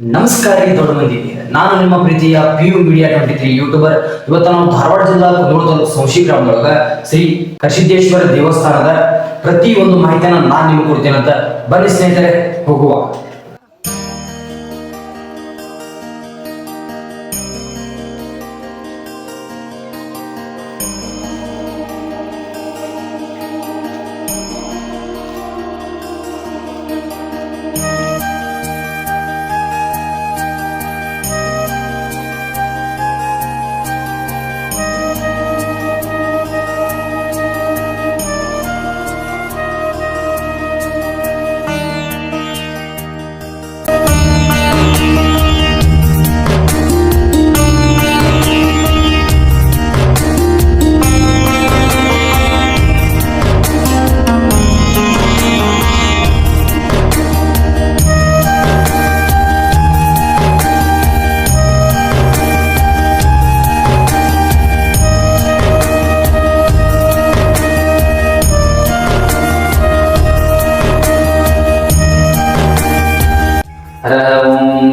ನಮಸ್ಕಾರ ರೀ ದೊಡ್ಡ ಮಂದಿ, ನಾನು ನಿಮ್ಮ ಪ್ರೀತಿಯ PU ಮೀಡಿಯಾ 23 ಯೂಟ್ಯೂಬರ್. ಇವತ್ತು ನಾವು ಧಾರವಾಡ ಜಿಲ್ಲಾ ಕುಂದಗೋಳ ತಾಲೂಕು ಸೌಶಿ ಗ್ರಾಮದೊಳಗ ಶ್ರೀ ಕರಿಸಿದ್ದೇಶ್ವರ ದೇವಸ್ಥಾನದ ಪ್ರತಿಯೊಂದು ಮಾಹಿತಿಯನ್ನು ನಾನು ನಿಮಗೆ ಕೊಡ್ತೇನೆ ಅಂತ. ಬನ್ನಿ ಸ್ನೇಹಿತರೆ, ಹೋಗುವ.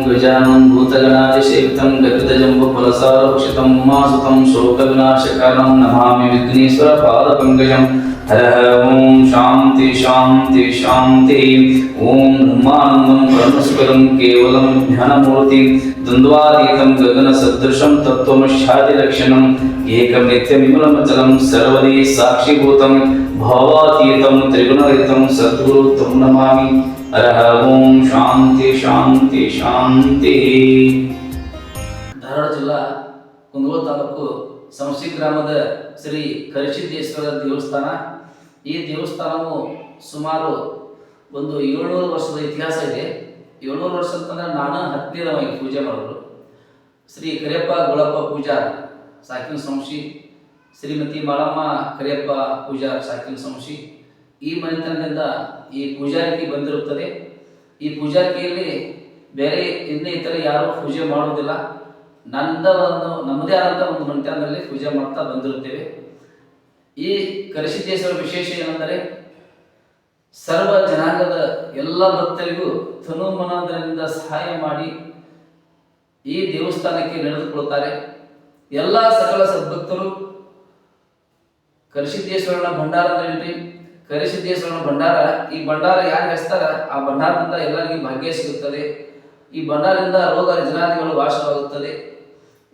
गजानन भूतगणादिसेवितं गगनजम्बुफलसारभूषितं उमासुतं शोकविनाशकारणं नमामि विघ्नेश्वर पादपङ्कजं. हरः ओं शान्ति शान्ति शान्ति. ओं ब्रह्मानन्दं परमस्वरं केवलं ज्ञानमूर्ति द्वन्द्वातीतं गगनसदृशं तत्त्वमस्यादिलक्षणम् एकं नित्यविमलमचलं सर्वदि साक्षिभूतं भावातीतं त्रिगुणरहितं सद्गुरु तं नमामि. हरः ओं ಶಾಂತಿ ಶಾಂತಿ ಶಾಂತಿ. ಧಾರವಾಡ ಜಿಲ್ಲಾ ಕುಂದಗೋಳ ತಾಲೂಕು ಸಂಶಿ ಗ್ರಾಮದ ಶ್ರೀ ಕರಿಸಿದ್ದೇಶ್ವರ ದೇವಸ್ಥಾನ. ಈ ದೇವಸ್ಥಾನವು ಸುಮಾರು ಒಂದು 700 ವರ್ಷದ ಇತಿಹಾಸ ಇದೆ. 700 ವರ್ಷ ಅಂತಂದ್ರೆ ನಾನು 10ನೇದವಾಗಿ ಪೂಜೆ ಮಾಡೋರು. ಶ್ರೀ ಕರಿಯಪ್ಪ ಗೋಳಪ್ಪ ಪೂಜಾರ್ ಸಾಕಿನ ಸಂಶಿ, ಶ್ರೀಮತಿ ಮಾಳಮ್ಮ ಕರಿಯಪ್ಪ ಪೂಜಾರ್ ಸಾಕಿನ ಸಂಶಿ. ಈ ಮನೆತನದಿಂದ ಈ ಪೂಜಾರಿಕೆ ಬಂದಿರುತ್ತದೆ. ಈ ಪೂಜಾರಿಕೆಯಲ್ಲಿ ಬೇರೆ ಇತರ ಯಾರು ಪೂಜೆ ಮಾಡುವುದಿಲ್ಲ. ನಮ್ಮದೇ ಆದಂಥ ಒಂದು ಮನೆತನದಲ್ಲಿ ಪೂಜೆ ಮಾಡ್ತಾ ಬಂದಿರುತ್ತೇವೆ. ಈ ಕರಿಸಿದ್ದೇಶ್ವರ ವಿಶೇಷ ಏನೆಂದರೆ ಸರ್ವ ಜನಾಂಗದ ಎಲ್ಲ ಭಕ್ತರಿಗೂ ತನುಮನದಿಂದ ಸಹಾಯ ಮಾಡಿ ಈ ದೇವಸ್ಥಾನಕ್ಕೆ ನಡೆದುಕೊಳ್ಳುತ್ತಾರೆ. ಎಲ್ಲ ಸಕಲ ಸದ್ಭಕ್ತರು ಕರಿಸಿದ್ದೇಶ್ವರನ ಭಂಡಾರದಲ್ಲಿ ಕರಿಸಿದ್ದೇಶ್ವರನ ಭಂಡಾರ, ಈ ಭಂಡಾರ ಯಾರು ಹೆಸ್ತಾರ ಆ ಭಂಡಾರದಿಂದ ಎಲ್ಲರಿಗೂ ಭಾಗ್ಯ ಸಿಗುತ್ತದೆ. ಈ ಭಂಡಾರದಿಂದ ರೋಗ ರುಜಿನಾದಿಗಳು ವಾಸವಾಗುತ್ತದೆ.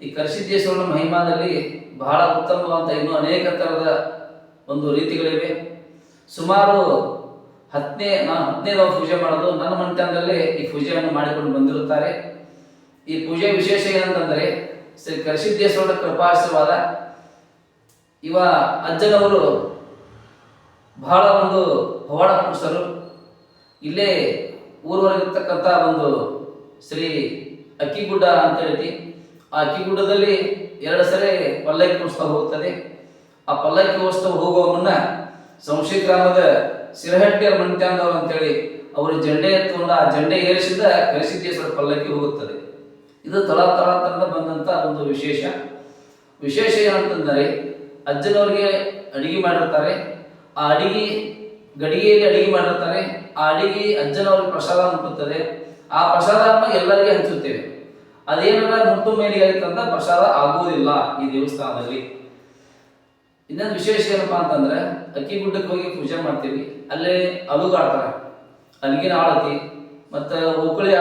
ಈ ಕರಿಸಿದ್ದೇಶ್ವರನ ಮಹಿಮಾದಲ್ಲಿ ಬಹಳ ಉತ್ತಮವಾದ ಇನ್ನೂ ಅನೇಕ ತರದ ಒಂದು ರೀತಿಗಳಿವೆ. ಸುಮಾರು ನಾನು 10ನೇದವ ಪೂಜೆ ಮಾಡೋದು. ನನ್ನ ಮನೆತನದಲ್ಲೇ ಈ ಪೂಜೆಯನ್ನು ಮಾಡಿಕೊಂಡು ಬಂದಿರುತ್ತಾರೆ. ಈ ಪೂಜೆ ವಿಶೇಷ ಏನಂತಂದರೆ ಶ್ರೀ ಕರಿಸಿದ್ದೇಶ್ವರನ ಕೃಪಾಶೀರ್ವಾದ. ಇವ ಅಜ್ಜನವರು ಬಹಳ ಒಂದು ಪವಾಡ ಪುರುಷರು. ಇಲ್ಲೇ ಊರವರೆಗಿರ್ತಕ್ಕಂಥ ಒಂದು ಶ್ರೀ ಅಕ್ಕಿಗುಡ್ಡ ಅಂತ ಹೇಳಿ, ಆ ಅಕ್ಕಿಗುಡ್ಡದಲ್ಲಿ 2 ಸರಿ ಪಲ್ಲಕ್ಕಿ ಉತ್ಸವ ಹೋಗುತ್ತದೆ. ಆ ಪಲ್ಲಕ್ಕಿ ಉತ್ಸವ ಹೋಗುವ ಮುನ್ನ ಸಂಶಿ ಗ್ರಾಮದ ಸಿರಹಟ್ಟಿಯರ ಮನೆತನದವರು ಅಂತೇಳಿ ಅವರು ಜೆಂಡೆ ಎತ್ತುಕೊಂಡು ಆ ಜೆಂಡೆ ಏರಿಸಿದ ಕರಿಸಿದ್ದೇಶ್ವರ ಪಲ್ಲಕ್ಕಿ ಹೋಗುತ್ತದೆ. ಇದು ತಳತಳದಿಂದ ಬಂದಂತ ಒಂದು ವಿಶೇಷ ಏನಂತಂದರೆ ಅಜ್ಜನವರಿಗೆ ಅಡಿಗೆ ಮಾಡಿರ್ತಾರೆ. ಆ ಗಡಿಗೆಯಲ್ಲಿ ಅಡಿಗೆ ಮಾಡಿರ್ತಾರೆ. ಆ ಅಡಿಗೆ ಅಜ್ಜನವ್ರಿಗೆ ಪ್ರಸಾದ ಮುಟ್ಟುತ್ತದೆ. ಆ ಪ್ರಸಾದವನ್ನು ಎಲ್ಲರಿಗೆ ಹಂಚುತ್ತೇವೆ. ಅದೇನಾರ ಮುಟ್ಟು ಮೇಲೆ ಆಯ್ತಂದ ಪ್ರಸಾದ ಆಗುವುದಿಲ್ಲ ಈ ದೇವಸ್ಥಾನದಲ್ಲಿ. ಇನ್ನೊಂದು ವಿಶೇಷ ಏನಪ್ಪಾ ಅಂತಂದ್ರೆ ಅಕ್ಕಿ ಗುಡ್ಡಕ್ಕೆ ಹೋಗಿ ಪೂಜೆ ಮಾಡ್ತೀವಿ. ಅಲ್ಲೇ ಅಲುಗ ಆಡ್ತಾರ, ಅಲ್ಲಿಗಿನ ಆಳತಿ, ಮತ್ತು ಓಕಳಿ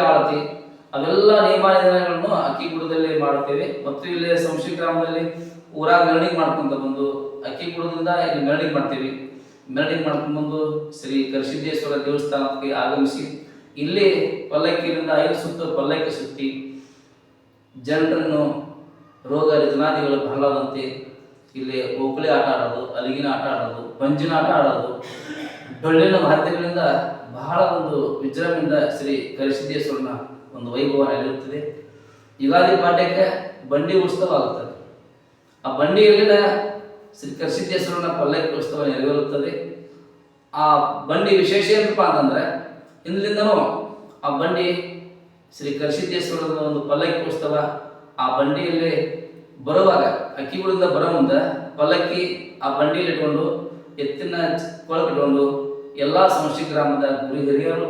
ಆಳತಿ, ಅವೆಲ್ಲ ನಿಯಮ ನಿಧಾನಗಳನ್ನು ಅಕ್ಕಿ ಗುಡ್ಡದಲ್ಲಿ ಮಾಡುತ್ತೇವೆ. ಮತ್ತು ಇಲ್ಲಿ ಸಂಶಿ ಗ್ರಾಮದಲ್ಲಿ ಊರಾಗ ಮೆರವಣಿಗೆ ಮಾಡ್ಕೊಂತ ಬಂದು ಅಕ್ಕಿ ಗುಡದಿಂದ ಇಲ್ಲಿ ಮೆರವಣಿಗೆ ಮಾಡ್ತೀವಿ. ಮೆರವಣಿಗೆ ಮಾಡ್ಕೊಂಡು ಬಂದು ಶ್ರೀ ಕರಿಸಿದ್ದೇಶ್ವರ ದೇವಸ್ಥಾನಕ್ಕೆ ಆಗಮಿಸಿ ಇಲ್ಲಿ ಪಲ್ಲಕ್ಕಿಯಿಂದ 5 ಸುತ್ತು ಪಲ್ಲಕ್ಕಿ ಸುತ್ತಿ ಜನರನ್ನು ರೋಗ ರುಜಿನಾದಿಗಳು ಬರಲಾದಂತೆ ಇಲ್ಲಿ ಓಕಳಿ ಆಟ ಆಡೋದು, ಅಲಿಗಿನ ಆಟ ಆಡೋದು, ಪಂಜಿನ ಆಟ ಆಡೋದು, ಡೊಳ್ಳಿನ ವಾದ್ಯಗಳಿಂದ ಬಹಳ ಒಂದು ವಿಜೃಂಭಣೆಯಿಂದ ಶ್ರೀ ಕರಿಸಿದ್ದೇಶ್ವರನ ಒಂದು ವೈಭವ ನಡೆಯುತ್ತದೆ. ಯುಗಾದಿ ಪಾಠ್ಯಕ್ಕೆ ಬಂಡಿ ಉತ್ಸವ ಆಗುತ್ತದೆ. ಆ ಬಂಡಿಯಲ್ಲಿನ ಶ್ರೀ ಕರಿಸಿದ್ದೇಶ್ವರನ ಪಲ್ಲಕ್ಕಿ ಉತ್ಸವ ನೆರವೇರುತ್ತದೆ. ಆ ಬಂಡಿ ವಿಶೇಷ ಏನಪ್ಪಾ ಅಂತಂದ್ರೆ ಇಂದಿನಿಂದನೂ ಆ ಬಂಡಿ ಶ್ರೀ ಕರಿಸಿದ್ದೇಶ್ವರದ ಒಂದು ಪಲ್ಲಕ್ಕಿ ಉತ್ಸವ. ಆ ಬಂಡಿಯಲ್ಲಿ ಬರುವಾಗ ಅಕ್ಕಿಗಳಿಂದ ಬರೋ ಮುಂದೆ ಪಲ್ಲಕ್ಕಿ ಆ ಬಂಡಿಯಲ್ಲಿ ಇಟ್ಕೊಂಡು ಎತ್ತಿನ ಕೊಳಕಿಟ್ಕೊಂಡು ಎಲ್ಲ ಸಮಷ್ಟಿ ಗ್ರಾಮದ ಗುರಿ ಹಿರಿಯರು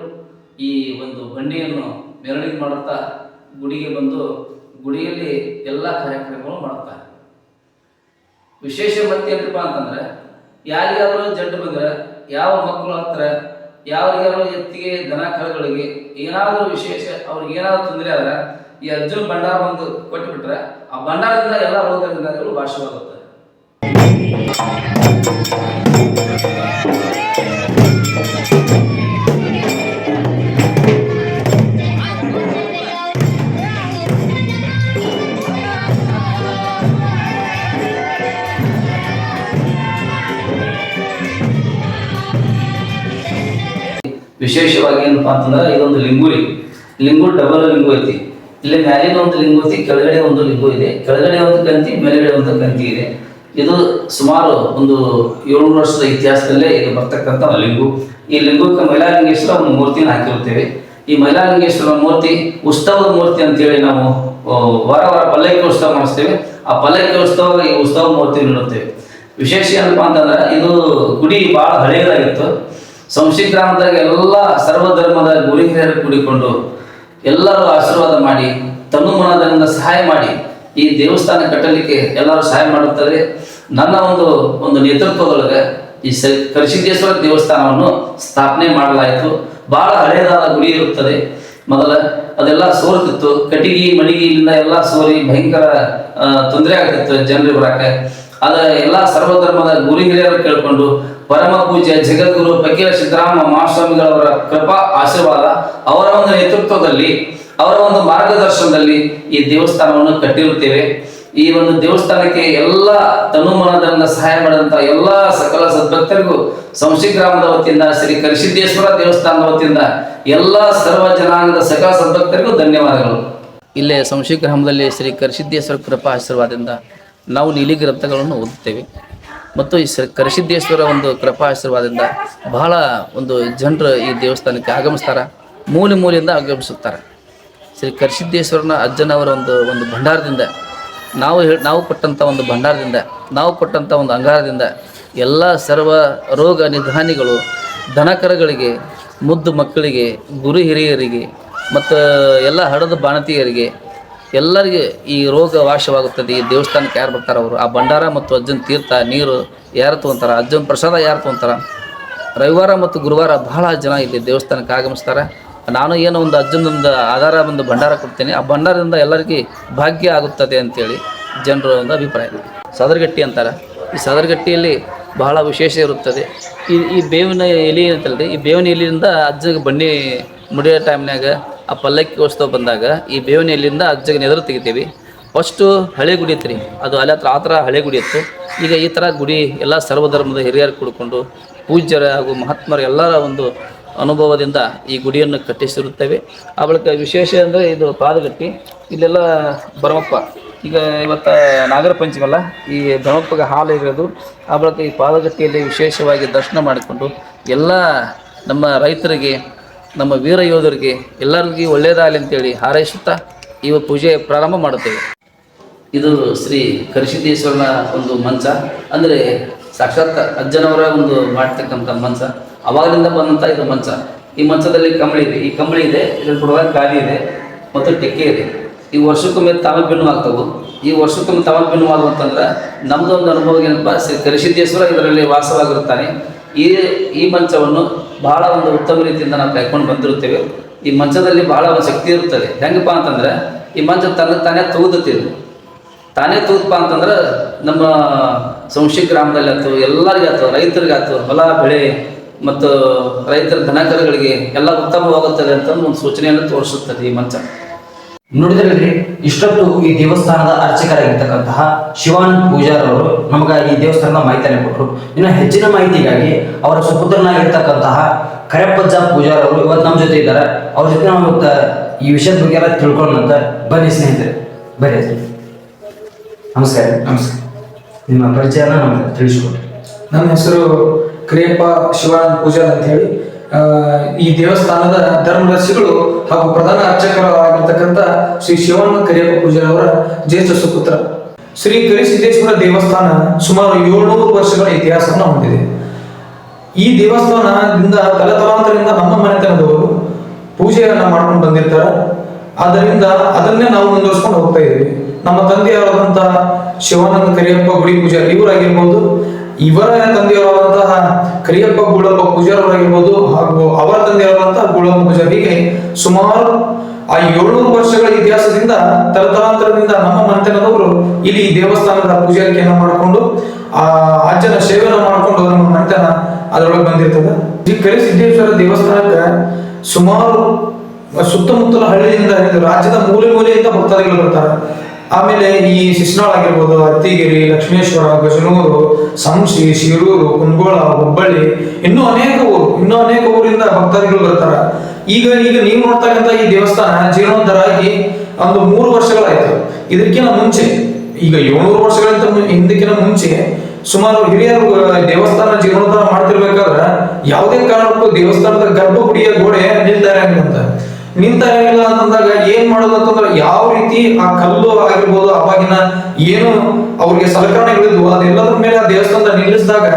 ಈ ಒಂದು ಬಂಡಿಯನ್ನು ಮೆರವಣಿಗೆ ಮಾಡುತ್ತಾ ಗುಡಿಗೆ ಬಂದು ಗುಡಿಯಲ್ಲಿ ಎಲ್ಲ ಕಾರ್ಯಕ್ರಮಗಳು ಮಾಡ್ತಾರೆ. ವಿಶೇಷ ಮತ್ತೆ ಏನಪ್ಪ ಅಂತಂದ್ರೆ ಯಾರಿಗಾದ್ರೂ ಜಡ್ಡು ಬಂದ್ರೆ, ಯಾವ ಮಕ್ಕಳ ಹತ್ರ ಯಾರಿಗಾದ್ರೂ ಎತ್ತಿಗೆ ದನ ಕರುಗಳಿಗೆ ಏನಾದರೂ ವಿಶೇಷ ಅವ್ರಿಗೆ ಏನಾದ್ರು ತೊಂದರೆ ಆದ್ರೆ ಈ ಅರ್ಜುನ್ ಭಂಡಾರ ಬಂದು ಕೊಟ್ಟುಬಿಟ್ರೆ ಆ ಭಂಡಾರದಿಂದ ಎಲ್ಲ ರೋಗಗಳು ವಾಶವಾಗುತ್ತೆ. ವಿಶೇಷವಾಗಿ ಏನಪ್ಪಾ ಅಂತಂದ್ರೆ ಇದೊಂದು ಲಿಂಗು ಡಬಲ್ ಲಿಂಗು ಐತಿ. ಇಲ್ಲಿ ಮ್ಯಾಲಿನ ಒಂದು ಲಿಂಗು ಐತಿ, ಕೆಳಗಡೆ ಒಂದು ಲಿಂಗು ಇದೆ. ಕೆಳಗಡೆ ಒಂದು ಕಂತಿ, ಮೇಲ್ಗಡೆ ಒಂದು ಕಂತಿ ಇದೆ. ಇದು ಸುಮಾರು ಒಂದು 700 ವರ್ಷದ ಇತಿಹಾಸದಲ್ಲೇ ಇದು ಬರ್ತಕ್ಕಂಥ ಲಿಂಗು. ಈ ಲಿಂಗಕ್ಕೆ ಮೈಲಾರಲಿಂಗೇಶ್ವರ ಒಂದು ಮೂರ್ತಿಯನ್ನು ಹಾಕಿರುತ್ತೇವೆ. ಈ ಮೈಲಾರಲಿಂಗೇಶ್ವರ ಮೂರ್ತಿ ಉತ್ಸವದ ಮೂರ್ತಿ ಅಂತೇಳಿ ನಾವು ವಾರ ಪಲ್ಲಕ್ಕಿ ಉತ್ಸವ ಮಾಡಿಸ್ತೇವೆ. ಆ ಪಲ್ಲಕ್ಕಿ ಉತ್ಸವ ಈ ಉತ್ಸವ ಮೂರ್ತಿ ನೀಡುತ್ತೇವೆ. ವಿಶೇಷ ಏನಪ್ಪಾ ಅಂತಂದ್ರೆ ಇದು ಗುಡಿ ಬಹಳ ಹಳೆಯದಾಗಿತ್ತು. ಸಂಶಿ ಗ್ರಾಮದಾಗ ಎಲ್ಲ ಸರ್ವಧರ್ಮದ ಗುರು ಹಿರಿಯರು ಕೂಡಿಕೊಂಡು ಎಲ್ಲರೂ ಆಶೀರ್ವಾದ ಮಾಡಿ ತನು ಮನದಿಂದ ಸಹಾಯ ಮಾಡಿ ಈ ದೇವಸ್ಥಾನ ಕಟ್ಟಲಿಕ್ಕೆ ಎಲ್ಲರೂ ಸಹಾಯ ಮಾಡುತ್ತದೆ. ನನ್ನ ಒಂದು ನೇತೃತ್ವದೊಳಗೆ ಈ ಕರಿಸಿದ್ದೇಶ್ವರ ದೇವಸ್ಥಾನವನ್ನು ಸ್ಥಾಪನೆ ಮಾಡಲಾಯಿತು. ಬಹಳ ಹಳೆಯದಾದ ಗುಡಿ ಇರುತ್ತದೆ. ಮೊದಲ ಅದೆಲ್ಲ ಸೋರ್ತಿತ್ತು, ಕಟ್ಟಿಗೆ ಮಣಿಗೆ ಇಲ್ಲಿಂದ ಎಲ್ಲ ಸೋರಿ ಭಯಂಕರ ತೊಂದರೆ ಆಗ್ತಿತ್ತು ಜನರಿಗೆ ಬರಕ್ಕೆ. ಅದ ಎಲ್ಲ ಸರ್ವಧರ್ಮದ ಗುರು ಹಿರಿಯರು ಕೇಳಿಕೊಂಡು ಪರಮ ಪೂಜ್ಯ ಜಗದ್ಗುರು ಫಕೀರ ಸಿದ್ದರಾಮ ಮಹಾಸ್ವಾಮಿಗಳವರ ಕೃಪಾ ಆಶೀರ್ವಾದ, ಅವರ ಒಂದು ನೇತೃತ್ವದಲ್ಲಿ, ಅವರ ಒಂದು ಮಾರ್ಗದರ್ಶನದಲ್ಲಿ ಈ ದೇವಸ್ಥಾನವನ್ನು ಕಟ್ಟಿರುತ್ತೇವೆ. ಈ ಒಂದು ದೇವಸ್ಥಾನಕ್ಕೆ ಎಲ್ಲ ತನುಮನದಿಂದ ಸಹಾಯ ಮಾಡಿದಂತ ಎಲ್ಲ ಸಕಲ ಸದ್ಭಕ್ತರಿಗೂ ಸಂಶಿ ಗ್ರಾಮದ ವತಿಯಿಂದ, ಶ್ರೀ ಕರಿಸಿದ್ದೇಶ್ವರ ದೇವಸ್ಥಾನದ ವತಿಯಿಂದ ಎಲ್ಲ ಸರ್ವ ಜನಾಂಗದ ಸಕಲ ಸದ್ಭಕ್ತರಿಗೂ ಧನ್ಯವಾದಗಳು. ಇಲ್ಲೇ ಸಂಶಿ ಗ್ರಾಮದಲ್ಲಿ ಶ್ರೀ ಕರಿಸಿದ್ದೇಶ್ವರ ಕೃಪಾ ಆಶೀರ್ವಾದದಿಂದ ನಾವು ನೀಲಿ ಗ್ರಂಥಗಳನ್ನು ಓದುತ್ತೇವೆ. ಮತ್ತು ಈ ಕರಿಸಿದ್ದೇಶ್ವರ ಒಂದು ಕೃಪಾ ಆಶೀರ್ವಾದದಿಂದ ಬಹಳ ಒಂದು ಜನರು ಈ ದೇವಸ್ಥಾನಕ್ಕೆ ಆಗಮಿಸ್ತಾರೆ, ಮೂಲೆಯಿಂದ ಆಗಮಿಸುತ್ತಾರೆ. ಶ್ರೀ ಕರಿಸಿದ್ದೇಶ್ವರನ ಅಜ್ಜನವರ ಒಂದು ಭಂಡಾರದಿಂದ ನಾವು ಕೊಟ್ಟಂಥ ಒಂದು ಭಂಡಾರದಿಂದ, ನಾವು ಕೊಟ್ಟಂಥ ಒಂದು ಅಂಗಾರದಿಂದ ಎಲ್ಲ ಸರ್ವ ರೋಗ ನಿಧಾನಿಗಳು, ದನಕರಗಳಿಗೆ, ಮುದ್ದು ಮಕ್ಕಳಿಗೆ, ಗುರು ಹಿರಿಯರಿಗೆ ಮತ್ತು ಎಲ್ಲ ಹಡದ ಬಾಣತಿಯರಿಗೆ ಎಲ್ಲರಿಗೆ ಈ ರೋಗ ವಾಶವಾಗುತ್ತದೆ. ಈ ದೇವಸ್ಥಾನಕ್ಕೆ ಯಾರು ಬರ್ತಾರೆ ಅವರು ಆ ಭಂಡಾರ ಮತ್ತು ಅಜ್ಜನ ತೀರ್ಥ ನೀರು ಯಾರು ತೊಗೊಂತಾರೆ, ಅಜ್ಜನ ಪ್ರಸಾದ ಯಾರು ತೊಗೊಂತಾರೆ. ರವಿವಾರ ಮತ್ತು ಗುರುವಾರ ಬಹಳ ಜನ ಇಲ್ಲಿ ದೇವಸ್ಥಾನಕ್ಕೆ ಆಗಮಿಸ್ತಾರೆ. ನಾನು ಏನೋ ಒಂದು ಅಜ್ಜನೊಂದು ಆಧಾರ ಒಂದು ಭಂಡಾರ ಕೊಡ್ತೇನೆ, ಆ ಭಂಡಾರದಿಂದ ಎಲ್ಲರಿಗೂ ಭಾಗ್ಯ ಆಗುತ್ತದೆ ಅಂತೇಳಿ ಜನರ ಒಂದು ಅಭಿಪ್ರಾಯ. ಸದರಗಟ್ಟಿ ಅಂತಾರೆ. ಈ ಸದರಗಟ್ಟಿಯಲ್ಲಿ ಬಹಳ ವಿಶೇಷ ಇರುತ್ತದೆ. ಈ ಬೇವಿನ ಎಲೆ ಅಂತಲ್ರಿ, ಈ ಬೇವಿನ ಎಲೆಯಿಂದ ಅಜ್ಜಗೆ ಬನ್ನಿ ಮುಡಿಯೋ ಟೈಮ್ನಾಗ ಆ ಪಲ್ಲಕ್ಕಿ ಉತ್ಸವ ಬಂದಾಗ ಈ ಬೇವಿನ ಎಲೆಯಿಂದ ಅಜ್ಜಗೆ ನೆದರು ತೆಗಿತೀವಿ. ಫಸ್ಟು ಹಳೆ ಗುಡಿ ಇತ್ತು ರೀ, ಅದು ಅಲ್ಲಿ ಹತ್ರ ಆ ಥರ ಹಳೆ ಗುಡಿ ಇತ್ತು. ಈಗ ಈ ಥರ ಗುಡಿ ಎಲ್ಲ ಸರ್ವಧರ್ಮದ ಹಿರಿಯರು ಕೂಡಿಕೊಂಡು ಪೂಜ್ಯರ ಹಾಗೂ ಮಹಾತ್ಮರ ಎಲ್ಲರ ಒಂದು ಅನುಭವದಿಂದ ಈ ಗುಡಿಯನ್ನು ಕಟ್ಟಿಸಿರುತ್ತೇವೆ. ಆ ಬಳಿಕ ವಿಶೇಷ ಅಂದರೆ ಇದು ಪಾದಗಟ್ಟಿ, ಇಲ್ಲೆಲ್ಲ ಭರಮಪ್ಪ ಈಗ ಇವತ್ತು ನಾಗರ ಪಂಚಮಲ್ಲ, ಈ ಭರಮಪ್ಪಗೆ ಹಾಲು ಇರೋದು. ಆ ಬಳಿಕ ಈ ಪಾದಗಟ್ಟಿಯಲ್ಲಿ ವಿಶೇಷವಾಗಿ ದರ್ಶನ ಮಾಡಿಕೊಂಡು ಎಲ್ಲ ನಮ್ಮ ರೈತರಿಗೆ, ನಮ್ಮ ವೀರ ಯೋಧರಿಗೆ ಎಲ್ಲರಿಗೂ ಒಳ್ಳೆಯದಾಗಲಿ ಅಂತೇಳಿ ಹಾರೈಸುತ್ತಾ ಈ ಪೂಜೆ ಪ್ರಾರಂಭ ಮಾಡುತ್ತೇವೆ. ಇದು ಶ್ರೀ ಕರಿಸಿದ್ದೇಶ್ವರನ ಒಂದು ಮಂಚ, ಅಂದರೆ ಸಾಕ್ಷಾತ್ ಅಜ್ಜನವರ ಒಂದು ಮಾಡ್ತಕ್ಕಂಥ ಮಂಚ. ಅವಾಗಲಿಂದ ಬಂದಂಥ ಇದು ಮಂಚ. ಈ ಮಂಚದಲ್ಲಿ ಕಂಬಳಿ ಇದೆ, ಈ ಕಂಬಳಿ ಇದೆ, ಇದ್ರ ಕೊಡುವಾಗ ಗಾದಿ ಇದೆ ಮತ್ತು ಟೆಕ್ಕೆ ಇದೆ. ಈ ವರ್ಷಕ್ಕೊಮ್ಮೆ ತಾವೇ ಭಿನ್ನು ಆಗ್ತವೆ. ಈ ವರ್ಷಕ್ಕೊಮ್ಮೆ ತಾವೇ ಭಿನ್ನು ಆಗುವಂತಂದ್ರೆ ನಮ್ಮದು ಒಂದು ಅನುಭವ ಏನಪ್ಪ, ಶ್ರೀ ಕರಿಸಿದ್ದೇಶ್ವರ ಇದರಲ್ಲಿ ವಾಸವಾಗಿರುತ್ತಾನೆ. ಈ ಮಂಚವನ್ನು ಬಹಳ ಒಂದು ಉತ್ತಮ ರೀತಿಯಿಂದ ನಾವು ಕಾಯ್ಕೊಂಡು ಬಂದಿರುತ್ತೇವೆ. ಈ ಮಂಚದಲ್ಲಿ ಬಹಳ ಒಂದು ಶಕ್ತಿ ಇರುತ್ತದೆ. ಹೆಂಗಪ್ಪ ಅಂತಂದ್ರೆ ಈ ಮಂಚ ತಾನೇ ತೂಗುತ್ತಿದೆ. ತಾನೇ ತೂಗಪ್ಪ ಅಂತಂದ್ರೆ ನಮ್ಮ ಸಂಶಿ ಗ್ರಾಮದಲ್ಲಿ ಆಯ್ತು, ಎಲ್ಲರಿಗೂ ಆಯ್ತು, ರೈತರಿಗೆ ಆಯ್ತು, ಹೊಲ ಬೆಳೆ ಮತ್ತು ರೈತರ ದನಕರುಗಳಿಗೆ ಎಲ್ಲ ಉತ್ತಮವಾಗುತ್ತದೆ ಅಂತ ಒಂದು ಸೂಚನೆಯನ್ನು ತೋರಿಸುತ್ತದೆ ಈ ಮಂಚ. ನೋಡಿದ್ರಿ, ಇಷ್ಟೊತ್ತು ಈ ದೇವಸ್ಥಾನದ ಅರ್ಚಕರಾಗಿರ್ತಕ್ಕಂತಹ ಶಿವಾನ್ ಪೂಜಾರ್ ಅವರು ನಮಗೆ ಈ ದೇವಸ್ಥಾನದ ಮಾಹಿತಿಯನ್ನು ಕೊಟ್ಟರು. ಇನ್ನು ಹೆಚ್ಚಿನ ಮಾಹಿತಿಗಾಗಿ ಅವರ ಸುಪುತ್ರನಾಗಿರ್ತಕ್ಕಂತಹ ಕರೆಪ್ಪಜ್ಜ ಪೂಜಾರ್ ಅವರು ಇವತ್ತು ನಮ್ಮ ಜೊತೆ ಇದ್ದಾರೆ. ಅವ್ರ ಜೊತೆ ನಾವು ಈ ವಿಷಯದ ಬಗ್ಗೆ ಎಲ್ಲ ತಿಳ್ಕೊಳ್ಳೋಣಂತ ಬನ್ನಿ ಸ್ನೇಹಿತರೆ, ಬನ್ನಿ. ನಮಸ್ಕಾರ. ನಮಸ್ಕಾರ. ನಿಮ್ಮ ಪರಿಚಯನ ನಮಗೆ ತಿಳಿಸ್ಕೊಡ್ರಿ. ನನ್ನ ಹೆಸರು ಕರಿಯಪ್ಪ ಶಿವಾನ್ ಪೂಜಾರ್ ಅಂತ ಹೇಳಿ. ಈ ದೇವಸ್ಥಾನದ ಧರ್ಮದರ್ಶಿಗಳು ಹಾಗೂ ಪ್ರಧಾನ ಅರ್ಚಕರು ಆಗಿರ್ತಕ್ಕಂಥ ಶ್ರೀ ಶಿವಣ್ಣ ಕರಿಯಪ್ಪ ಪೂಜಾರ್ ಅವರ ಜ್ಯೇಷ್ಠ ಸುಪುತ್ರ. ಶ್ರೀ ಕರಿಸಿದ್ದೇಶ್ವರ ದೇವಸ್ಥಾನ ಸುಮಾರು 700 ವರ್ಷಗಳ ಇತಿಹಾಸವನ್ನು ಹೊಂದಿದೆ. ಈ ದೇವಸ್ಥಾನದಿಂದ ತಲತಲಾಂತರದಿಂದ ನಮ್ಮ ಮನೆತನದವರು ಪೂಜೆಯನ್ನ ಮಾಡ್ಕೊಂಡು ಬಂದಿರ್ತಾರ. ಆದ್ದರಿಂದ ಅದನ್ನೇ ನಾವು ಮುಂದುವರ್ಸ್ಕೊಂಡು ಹೋಗ್ತಾ ಇದ್ದೀವಿ. ನಮ್ಮ ತಂದೆಯವರಾದಂತಹ ಶಿವಾನಂದ ಕರಿಯಪ್ಪ ಗುಡಿ ಪೂಜಾರಿ ಇವರಾಗಿರ್ಬೋದು, ಇವರ ತಂದೆಯವರಾದಂತಹ ಕರಿಯಪ್ಪ ಗೂಳಪ್ಪ ಪೂಜಾರವರಾಗಿರ್ಬೋದು, ಹಾಗೂ ಅವರ ತಂದೆಯವರಾದಂತಹ ಗೂಳಪ್ಪ ಪೂಜಾರಿ, ಹೀಗೆ ಸುಮಾರು ಆ 700 ವರ್ಷಗಳ ಇತಿಹಾಸದಿಂದ ತಲತಲಾಂತರದಿಂದ ನಮ್ಮ ಮನೆತನದವರು ಇಲ್ಲಿ ಈ ದೇವಸ್ಥಾನದ ಪೂಜಾರಿಕೆಯನ್ನು ಮಾಡಿಕೊಂಡು ಆ ಅಜ್ಜನ ಸೇವೆಯನ್ನು ಮಾಡಿಕೊಂಡು ನಮ್ಮ ಮನೆತನ ಅದರೊಳಗೆ ಬಂದಿರ್ತದೆ. ಈ ಕರಿಸಿದ್ದೇಶ್ವರ ದೇವಸ್ಥಾನಕ್ಕೆ ಸುಮಾರು ಸುತ್ತಮುತ್ತಲ ಹಳ್ಳಿಯಿಂದ ಹಿಡಿದು ರಾಜ್ಯದ ಮೂಲೆ ಮೂಲೆಯಿಂದ ಭಕ್ತಾದಿಗಳು ಬರ್ತಾರೆ. ಆಮೇಲೆ ಈ ಶಿಸ್ನಾಳ್ ಆಗಿರ್ಬೋದು, ಅತ್ತಿಗಿರಿ, ಲಕ್ಷ್ಮೇಶ್ವರ, ಗಜನೂರು, ಸಂಶಿ, ಶಿರೂರು, ಕುಂದಗೋಳ, ಹುಬ್ಬಳ್ಳಿ, ಇನ್ನೂ ಅನೇಕ ಊರಿಂದ ಭಕ್ತಾದಿಗಳು ಬರ್ತಾರೆ. ಈಗ ನೀವು ನೋಡ್ತಕ್ಕಂಥ ಈ ದೇವಸ್ಥಾನ ಜೀರ್ಣೋದ್ಧಾರ ಆಗಿ ಒಂದು 3 ವರ್ಷಗಳಾಯ್ತು. ಇದಕ್ಕಿಂತ ಮುಂಚೆ ಈಗ 700 ವರ್ಷಗಳಿಂದ ಹಿಂದಕ್ಕಿಂತ ಮುಂಚೆ ಸುಮಾರು ಹಿರಿಯರು ದೇವಸ್ಥಾನ ಜೀರ್ಣೋದ್ಧಾರ ಮಾಡ್ತಿರ್ಬೇಕಾದ್ರೆ ಯಾವುದೇ ಕಾರಣಕ್ಕೂ ದೇವಸ್ಥಾನದ ಗರ್ಭಗುಡಿಯ ಗೋಡೆ ನಿಲ್ತಾ ಇರಂಗಿಲ್ಲ ಅಂತಂದಾಗ ಏನ್ ಮಾಡೋದು ಅಂತಂದ್ರೆ ಯಾವ ರೀತಿ ಆ ಕಲ್ಲು ಆಗಿರ್ಬೋದು, ಅವಾಗಿನ ಏನು ಅವ್ರಿಗೆ ಸಲಕರಣೆಗಳಿದ್ವು ಅದೆಲ್ಲದ್ರ ಮೇಲೆ ಆ ದೇವಸ್ಥಾನದ ನಿಲ್ಲಿಸಿದಾಗ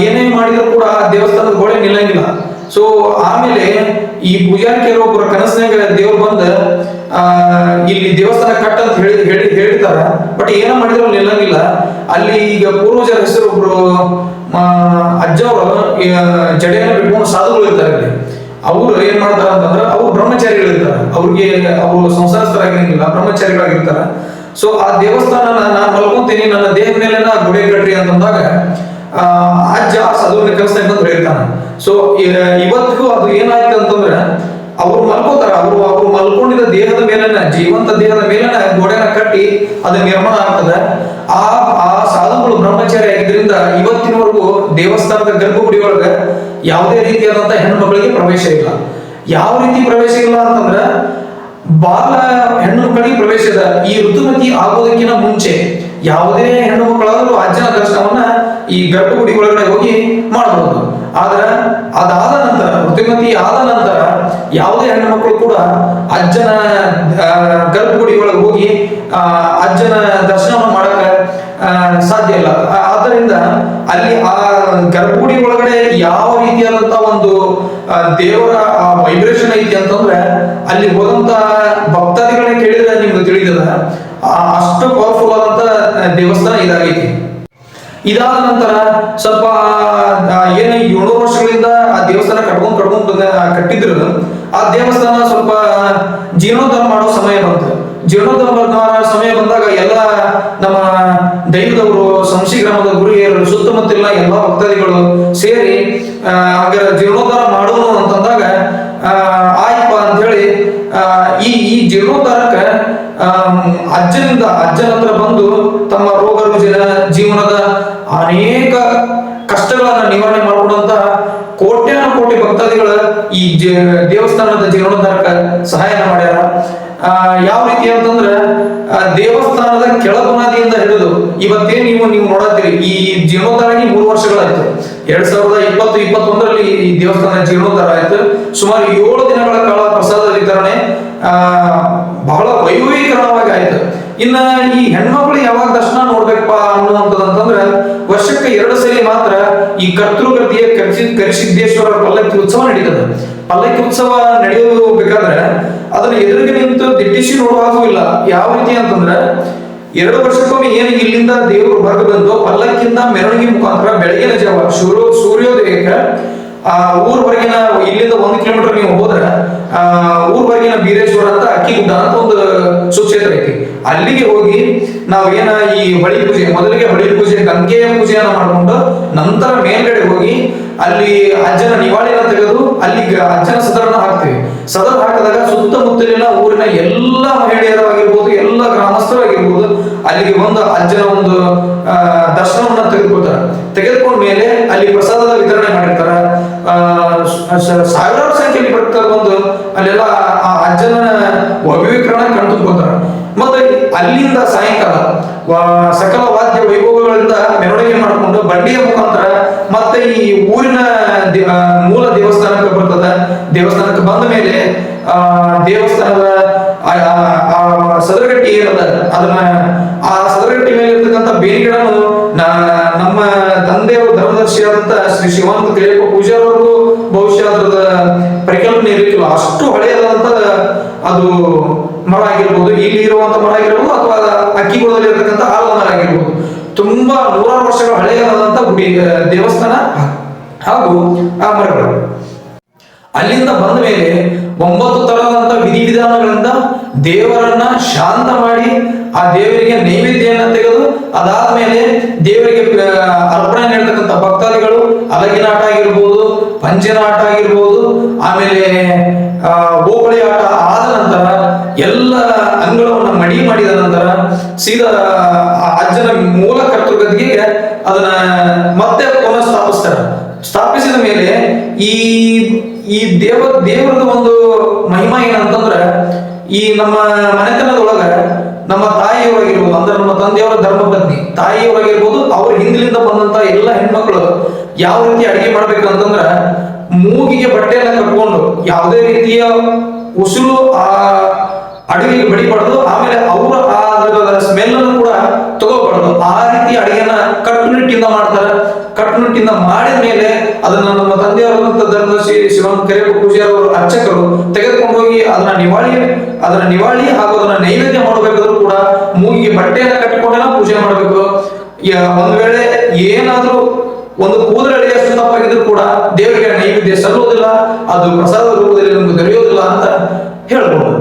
ಏನೇ ಮಾಡಿದ್ರು ಕೂಡ ಆ ದೇವಸ್ಥಾನದ ಗೋಡೆ ನಿಲ್ಲಂಗಿಲ್ಲ. ಸೊ ಆಮೇಲೆ ಈ ಪೂಜಾರಿಕೆಯರು ಒಬ್ಬರ ಕನಸಿನಾಗ ದೇವ್ರು ಬಂದ ಇಲ್ಲಿ ದೇವಸ್ಥಾನ ಕಟ್ಟ ಅಂತ ಹೇಳಿರ್ತಾರ. ಬಟ್ ಏನೋ ಮಾಡಿದ್ರು ನಿಲ್ಲಂಗಿಲ್ಲ. ಅಲ್ಲಿ ಈಗ ಪೂರ್ವಜರ ಹೆಸರು ಒಬ್ರು ಅಜ್ಜವರು ಜಡೆಯನ್ನು ಬಿಟ್ಕೊಂಡು ಸಾಧುಗಳು ಇರ್ತಾರೆ ಅಲ್ಲಿ. ಅವರು ಏನ್ ಮಾಡ್ತಾರ ಅಂತಂದ್ರೆ ಅವ್ರು ಬ್ರಹ್ಮಚಾರಿಗಳಿರ್ತಾರೆ. ಅವರು ಸಂಸಾರಸ್ಥರಾಗಿರಂಗಿಲ್ಲ, ಬ್ರಹ್ಮಚಾರಿಗಳಾಗಿರ್ತಾರ. ಸೊ ಆ ದೇವಸ್ಥಾನ ನಾನು ಮಲ್ಕೊಂತೀನಿ, ನನ್ನ ದೇಹದ ಮೇಲೆ ಗುಡಿ ಕಟ್ರಿ ಅಂತಂದಾಗ ಅಜ್ಜ ಸಾಧುವಿನ ಕನಸಿನಾಗ ಬಂದು ಹೇಳ್ತಾನೆ. ಸೊ ಇವತ್ತಿಗೂ ಅದು ಏನಾಯ್ತು ಅಂತಂದ್ರೆ ಅವ್ರು ಮಲ್ಕೋತಾರ. ಅವ್ರು ಮಲ್ಕೊಂಡಿದ್ದ ದೇಹದ ಮೇಲೆನ, ಜೀವಂತ ದೇಹದ ಮೇಲೆನ ಗೋಡೆನ ಕಟ್ಟಿ ಅದು ನಿರ್ಮಾಣ ಆಗ್ತದೆ. ಆ ಸಾಧುಗಳು ಬ್ರಹ್ಮಚಾರಿ ಆಗಿದ್ರಿಂದ ಇವತ್ತಿನವರೆಗೂ ದೇವಸ್ಥಾನದ ಗರ್ಭಗುಡಿ ಒಳಗ ಯಾವುದೇ ರೀತಿಯಾದಂತಹ ಹೆಣ್ಣು ಮಕ್ಕಳಿಗೆ ಪ್ರವೇಶ ಇಲ್ಲ. ಯಾವ ರೀತಿ ಪ್ರವೇಶ ಇಲ್ಲ ಅಂತಂದ್ರೆ ಬಾಲ ಹೆಣ್ಣು ಮಕ್ಕಳಿಗೆ ಪ್ರವೇಶ ಇದೆ. ಈ ಋತುಮತಿ ಆಗೋದಕ್ಕಿಂತ ಮುಂಚೆ ಯಾವುದೇ ಹೆಣ್ಣು ಮಕ್ಕಳಾದ್ರೂ ಅಜ್ಜನ ದರ್ಶನವನ್ನ ಈ ಗರ್ಭಗುಡಿ ಒಳಗಡೆ ಹೋಗಿ ಮಾಡಬಹುದು. ಆದ್ರೆ ಅದಾದ ನಂತರ, ಋತುಮತಿ ಆದ ನಂತರ ಯಾವುದೇ ಹೆಣ್ಣು ಮಕ್ಕಳು ಕೂಡ ಅಜ್ಜನ ಗರ್ಭಗುಡಿ ಒಳಗೆ ಹೋಗಿ ಅಜ್ಜನ ದರ್ಶನವನ್ನು ಮಾಡಕ ಸಾಧ್ಯ ಇಲ್ಲ. ಆದ್ದರಿಂದ ಅಲ್ಲಿ ಆ ಗರ್ಭಗುಡಿ ಒಳಗಡೆ ಯಾವ ರೀತಿಯಾದಂತ ಒಂದು ದೇವರ ವೈಬ್ರೇಷನ್ ಐತಿ ಅಂತಂದ್ರೆ ಅಲ್ಲಿ ಹೋದಂತ ಭಕ್ತಾದಿಗಳನ್ನ ಕೇಳಿದ್ರೆ ನಿಮ್ಗೆ ತಿಳಿದದ ಅಷ್ಟು ಪವರ್ಫುಲ್ ಆದಂತ ದೇವಸ್ಥಾನ ಇದಾಗೈತಿ. ಇದಾದ ನಂತರ ಸ್ವಲ್ಪ ಏನು 700 ವರ್ಷಗಳಿಂದ ಆ ದೇವಸ್ಥಾನ ಕಟ್ಕೊಂಡು ಕಟ್ಟಿದ್ರು. ಆ ದೇವಸ್ಥಾನ ಸ್ವಲ್ಪ ಜೀರ್ಣೋದ್ಧಾರ ಮಾಡೋ ಸಮಯ ಬಂತು. ಜೀರ್ಣೋದ್ಧಾರ ಸಮಯ ಬಂದಾಗ ಎಲ್ಲ ನಮ್ಮ ದೈವದವರು, ಸಂಶಿ ಗ್ರಾಮದ ಗುರುಹಿಯರು, ಸುತ್ತಮುತ್ತಲಿನ ಎಲ್ಲಾ ಭಕ್ತಾದಿಗಳು ಸೇರಿ ಹಾಗಾದ್ರೆ ಜೀರ್ಣೋದ್ಧಾರ ಮಾಡೋಣ ಅಂತಂದಾಗ ಆಯ್ತಪ್ಪ ಅಂತ ಹೇಳಿ ಈ ಜೀರ್ಣೋದ್ಧಾರಕ್ಕೆ ಅಜ್ಜನ ಹತ್ರ ಬಂದು ತಮ್ಮ ರೋಗ ರುಜಿನ ಜೀವನದ ಅನೇಕ ಕಷ್ಟಗಳನ್ನ ನಿವಾರಣೆ ಮಾಡಿಕೊಡುವಂತ ಕೋಟ್ಯಾನುಕೋಟಿ ಭಕ್ತಾದಿಗಳ ಈ ದೇವಸ್ಥಾನದ ಜೀರ್ಣೋದ್ಧಾರಕ್ಕೆ ಸಹಾಯ ಮಾಡ್ಯಾರ. ಯಾವ ರೀತಿ ಅಂತಂದ್ರೆ ದೇವಸ್ಥಾನದ ಕೆಳಬುನಾದಿಯಿಂದ ಹಿಡಿದು ಇವತ್ತೇ ನೀವು ನೋಡತ್ತೀರಿ. ಈ ಜೀರ್ಣೋದ್ಧಾರಕ್ಕೆ 3 ವರ್ಷಗಳಾಯ್ತು. 2020-21ರಲ್ಲಿ ಈ ದೇವಸ್ಥಾನ ಜೀರ್ಣೋದ್ಧಾರ ಆಯ್ತು. ಸುಮಾರು 7 ದಿನಗಳ ಕಾಲ ಪ್ರಸಾದ ವಿತರಣೆ ಬಹಳ ವೈಭವೀಕರಣವಾಗಿ ಆಯ್ತು. ಇನ್ನ ಈ ಹೆಣ್ಮಕ್ಳು ಯಾವಾಗ ದರ್ಶನ ನೋಡ್ಬೇಕಪ್ಪ ಅನ್ನುವಂಥದ್ದಂತಂದ್ರೆ ವರ್ಷಕ್ಕೆ 2 ಸಲ ಮಾತ್ರ ಈ ಕರ್ತೃಗತಿಯ ಕರಿಸಿದ್ದೇಶ್ವರ ಪಲ್ಲಕ್ಕಿ ಉತ್ಸವ ನಡೀತದೆ. ಪಲ್ಲಕ್ಕಿ ಉತ್ಸವ ನಡೆಯಬೇಕಾದ್ರೆ ಅದನ್ನ ಎದುರಿಗೆ ನಿಂತು ದಿಟ್ಟಿಸಿ ನೋಡುವಾಗೂ ಇಲ್ಲ. ಯಾವ ರೀತಿ ಅಂತಂದ್ರೆ 2 ವರ್ಷಕ್ಕೊಮ್ಮೆ ಏನು ಇಲ್ಲಿಂದ ದೇವರು ಹೊರಗೆ ಬಂದು ಪಲ್ಲಕ್ಕಿಂದ ಮೆರವಣಿಗೆ ಮುಖಾಂತರ ಬೆಳಗಿನ ಜಾವ ಸೂರ್ಯೋದಯಕ್ಕೆ ಊರ್ವರೆಗಿನ, ಇಲ್ಲಿಂದ 1 ಕಿಲೋಮೀಟರ್ ನೀವು ಹೋದ್ರೆ ಊರ್ವರೆಗಿನ ಬೀರೇಶ್ವರ ಅಂತ ಅಕ್ಕಿಗುಡ್ಡ ಅಂತ ಒಂದು ಸುಕ್ಷೇತ್ರ ಐತಿ. ಅಲ್ಲಿಗೆ ಹೋಗಿ ನಾವು ಈ ಬಳಿ ಪೂಜೆ, ಮೊದಲಿಗೆ ಬಳಿ ಪೂಜೆ, ಗಂಗೆಯ ಪೂಜೆಯನ್ನ ಮಾಡಿಕೊಂಡು ನಂತರ ಮೇಲ್ಗಡೆ ಹೋಗಿ ಅಲ್ಲಿ ಅಜ್ಜನ ನಿವಾಳಿನ ತೆಗೆದು ಅಲ್ಲಿ ಅಜ್ಜನ ಸದರನ್ನ ಹಾಕ್ತೀವಿ. ಸದರ್ ಹಾಕಿದಾಗ ಸುತ್ತಮುತ್ತಲಿನ ಊರಿನ ಎಲ್ಲ ಮಹಿಳೆಯರಾಗಿರ್ಬೋದು, ಎಲ್ಲ ಗ್ರಾಮಸ್ಥರಾಗಿರ್ಬೋದು ಅಲ್ಲಿಗೆ ಬಂದು ಅಜ್ಜನ ಒಂದು ದರ್ಶನವನ್ನ ತೆಗೆದುಕೊಂಡ ಮೇಲೆ ಅಲ್ಲಿ ಪ್ರಸಾದದ ವಿತರಣೆ ಮಾಡಿರ್ತಾರ. ಸಾವಿರಾರು ಸಂಖ್ಯೆಯಲ್ಲಿ ಭಕ್ತರು ಬಂದು ಅಲ್ಲೆಲ್ಲ ಆ ಅಜ್ಜನ ವೈಭವೀಕರಣ ಕಣ್ತುಕೊಳ್ತಾರ. ಮತ್ತೆ ಅಲ್ಲಿಂದ ಸಾಯಂಕಾಲ ಸಕಲ ವಾದ್ಯ ವೈಭವಗಳಿಂದ ಮೆರವಣಿಗೆ ಮಾಡಿಕೊಂಡು ಬಂಡಿಯ ಮುಖಾಂತರ ಮತ್ತೆ ಈ ಊರಿನ ಮೂಲ ದೇವಸ್ಥಾನಕ್ಕೆ ಬರ್ತದ. ದೇವಸ್ಥಾನಕ್ಕೆ ಬಂದ ಮೇಲೆ ದೇವಸ್ಥಾನದ ಸದರಗಟ್ಟಿ ಏನದ ಅದನ್ನ ಆ ಸದರಗಟ್ಟಿ ಮೇಲೆ ಇರ್ತಕ್ಕಂಥ ಬೇಲಿಗಳನ್ನು ನಮ್ಮ ತಂದೆಯವರು ಧರ್ಮದರ್ಶಿಯಾದಂತ ಶ್ರೀ ಶಿವಾನಂದ ಕರಿಯಪ್ಪ ಪೂಜಾರವರೆಗೂ ಬಹುಶಃ ಅದರದ ಪರಿಕಲ್ಪನೆ ಇರಲಿಕ್ಕಿಲ್ಲ. ಅಷ್ಟು ಹಳೆಯದಾದಂತ ಅದು ಮರ ಆಗಿರ್ಬೋದು, ಇಲ್ಲಿ ಇರುವಂತ ಮರ ಆಗಿರ್ಬೋದು, ಅಥವಾ ಅಕ್ಕಿಗುಳದಲ್ಲಿ ಇರತಕ್ಕಂಥ ಆಲದ ಮರ ಆಗಿರ್ಬೋದು. ತುಂಬಾ ನೂರಾರು ವರ್ಷಗಳ ಹಳೆಯದಾದಂತ ಗುಡಿ ದೇವಸ್ಥಾನ ಹಾಗೂ ಆ ಮರಗಳು. ಅಲ್ಲಿಂದ ಬಂದ ಮೇಲೆ 9 ತರದಂತ ವಿಧಿವಿಧಾನಗಳಿಂದ ದೇವರನ್ನ ಶಾಂತ ಮಾಡಿ ಆ ದೇವರಿಗೆ ನೈವೇದ್ಯನ ತೆಗೆದು ಅದಾದ್ಮೇಲೆ ದೇವರಿಗೆ ಅರ್ಪಣೆ ನೀಡತಕ್ಕಂಥ ಭಕ್ತಾದಿಗಳು ಅಲಗಿನ ಆಟ ಆಗಿರ್ಬೋದು, ಪಂಜಿನ ಆಟ ಆಗಿರ್ಬೋದು, ಆಮೇಲೆ ಗೋಕುಳಿ ಆಟ ಆದ ನಂತರ ಎಲ್ಲ ಅಂಗಳವನ್ನ ಮಡಿ ಮಾಡಿದ ನಂತರ ಸೀದಾ ಅಜ್ಜನ ಮೂಲ ಕರ್ತೃಗದ್ದಿಗೆ ಅದನ್ನ ಮತ್ತೆ ಪುನಃ ಸ್ಥಾಪಿಸಿದ ಮೇಲೆ ಈ ದೇವರದ ಒಂದು ಮಹಿಮಾ ಏನಂತಂದ್ರ, ಈ ನಮ್ಮ ಮನೆತನದೊಳಗ ನಮ್ಮ ತಾಯಿಯವರಾಗಿರ್ಬೋದು, ಅಂದ್ರೆ ನಮ್ಮ ತಂದೆಯವರ ಧರ್ಮಪತ್ನಿ ತಾಯಿಯವರಾಗಿರ್ಬೋದು, ಅವ್ರ ಹಿಂದಿಲಿಂದ ಬಂದಂತ ಎಲ್ಲ ಹೆಣ್ಮಕ್ಳು ಯಾವ ರೀತಿ ಅಡಿಗೆ ಮಾಡ್ಬೇಕಂತಂದ್ರ ಮೂಗಿಗೆ ಬಟ್ಟೆಯನ್ನ ಕಟ್ಕೊಂಡು ಯಾವುದೇ ರೀತಿಯ ಉಸುಲು ಆ ಅಡುಗೆಗೆ ಬಡಿಬಾರ್ದು, ಆಮೇಲೆ ಅವರ ಅದರ ಸ್ಮೆಲ್ ಅನ್ನು ಕೂಡ ತಗೋಬಾರ್ದು. ಆ ರೀತಿ ಅಡಿಗೆನ ಕಟ್ಟುನಿಟ್ಟಿಂದ ಮಾಡ್ತಾರೆ. ಕಟ್ಟುನಿಟ್ಟಿಂದ ಮಾಡಿದ ಮೇಲೆ ಅದನ್ನ ನಮ್ಮ ತಂದೆಯವರಂತ ಧರ್ಮದರ್ಶಿ ಶಿವಾನಂದ ಕರಿಯಪ್ಪ ಪೂಜಾರವರು ಅರ್ಚಕರು ತೆಗೆದುಕೊಂಡು ಹೋಗಿ ಅದರ ನಿವಾಳಿ ಹಾಗೂ ಅದನ್ನ ನೈವೇದ್ಯ ಮಾಡಬೇಕಾದ್ರೂ ಕೂಡ ಮೂಗಿಗೆ ಬಟ್ಟೆಯನ್ನ ಕಟ್ಟಿಕೊಂಡೆಲ್ಲ ಪೂಜೆ ಮಾಡಬೇಕು. ಒಂದ್ ವೇಳೆ ಏನಾದ್ರೂ ಒಂದು ಕೂದಲಡಿಯಷ್ಟು ತಪ್ಪಾಗಿದ್ರು ಕೂಡ ದೇವರಿಗೆ ನೈವೇದ್ಯ ಸಲ್ಲೋದಿಲ್ಲ, ಅದು ಪ್ರಸಾದ ರೂಪದಲ್ಲಿ ನಮ್ಗೆ ದೊರೆಯೋದಿಲ್ಲ ಅಂತ ಹೇಳ್ಬೋದು.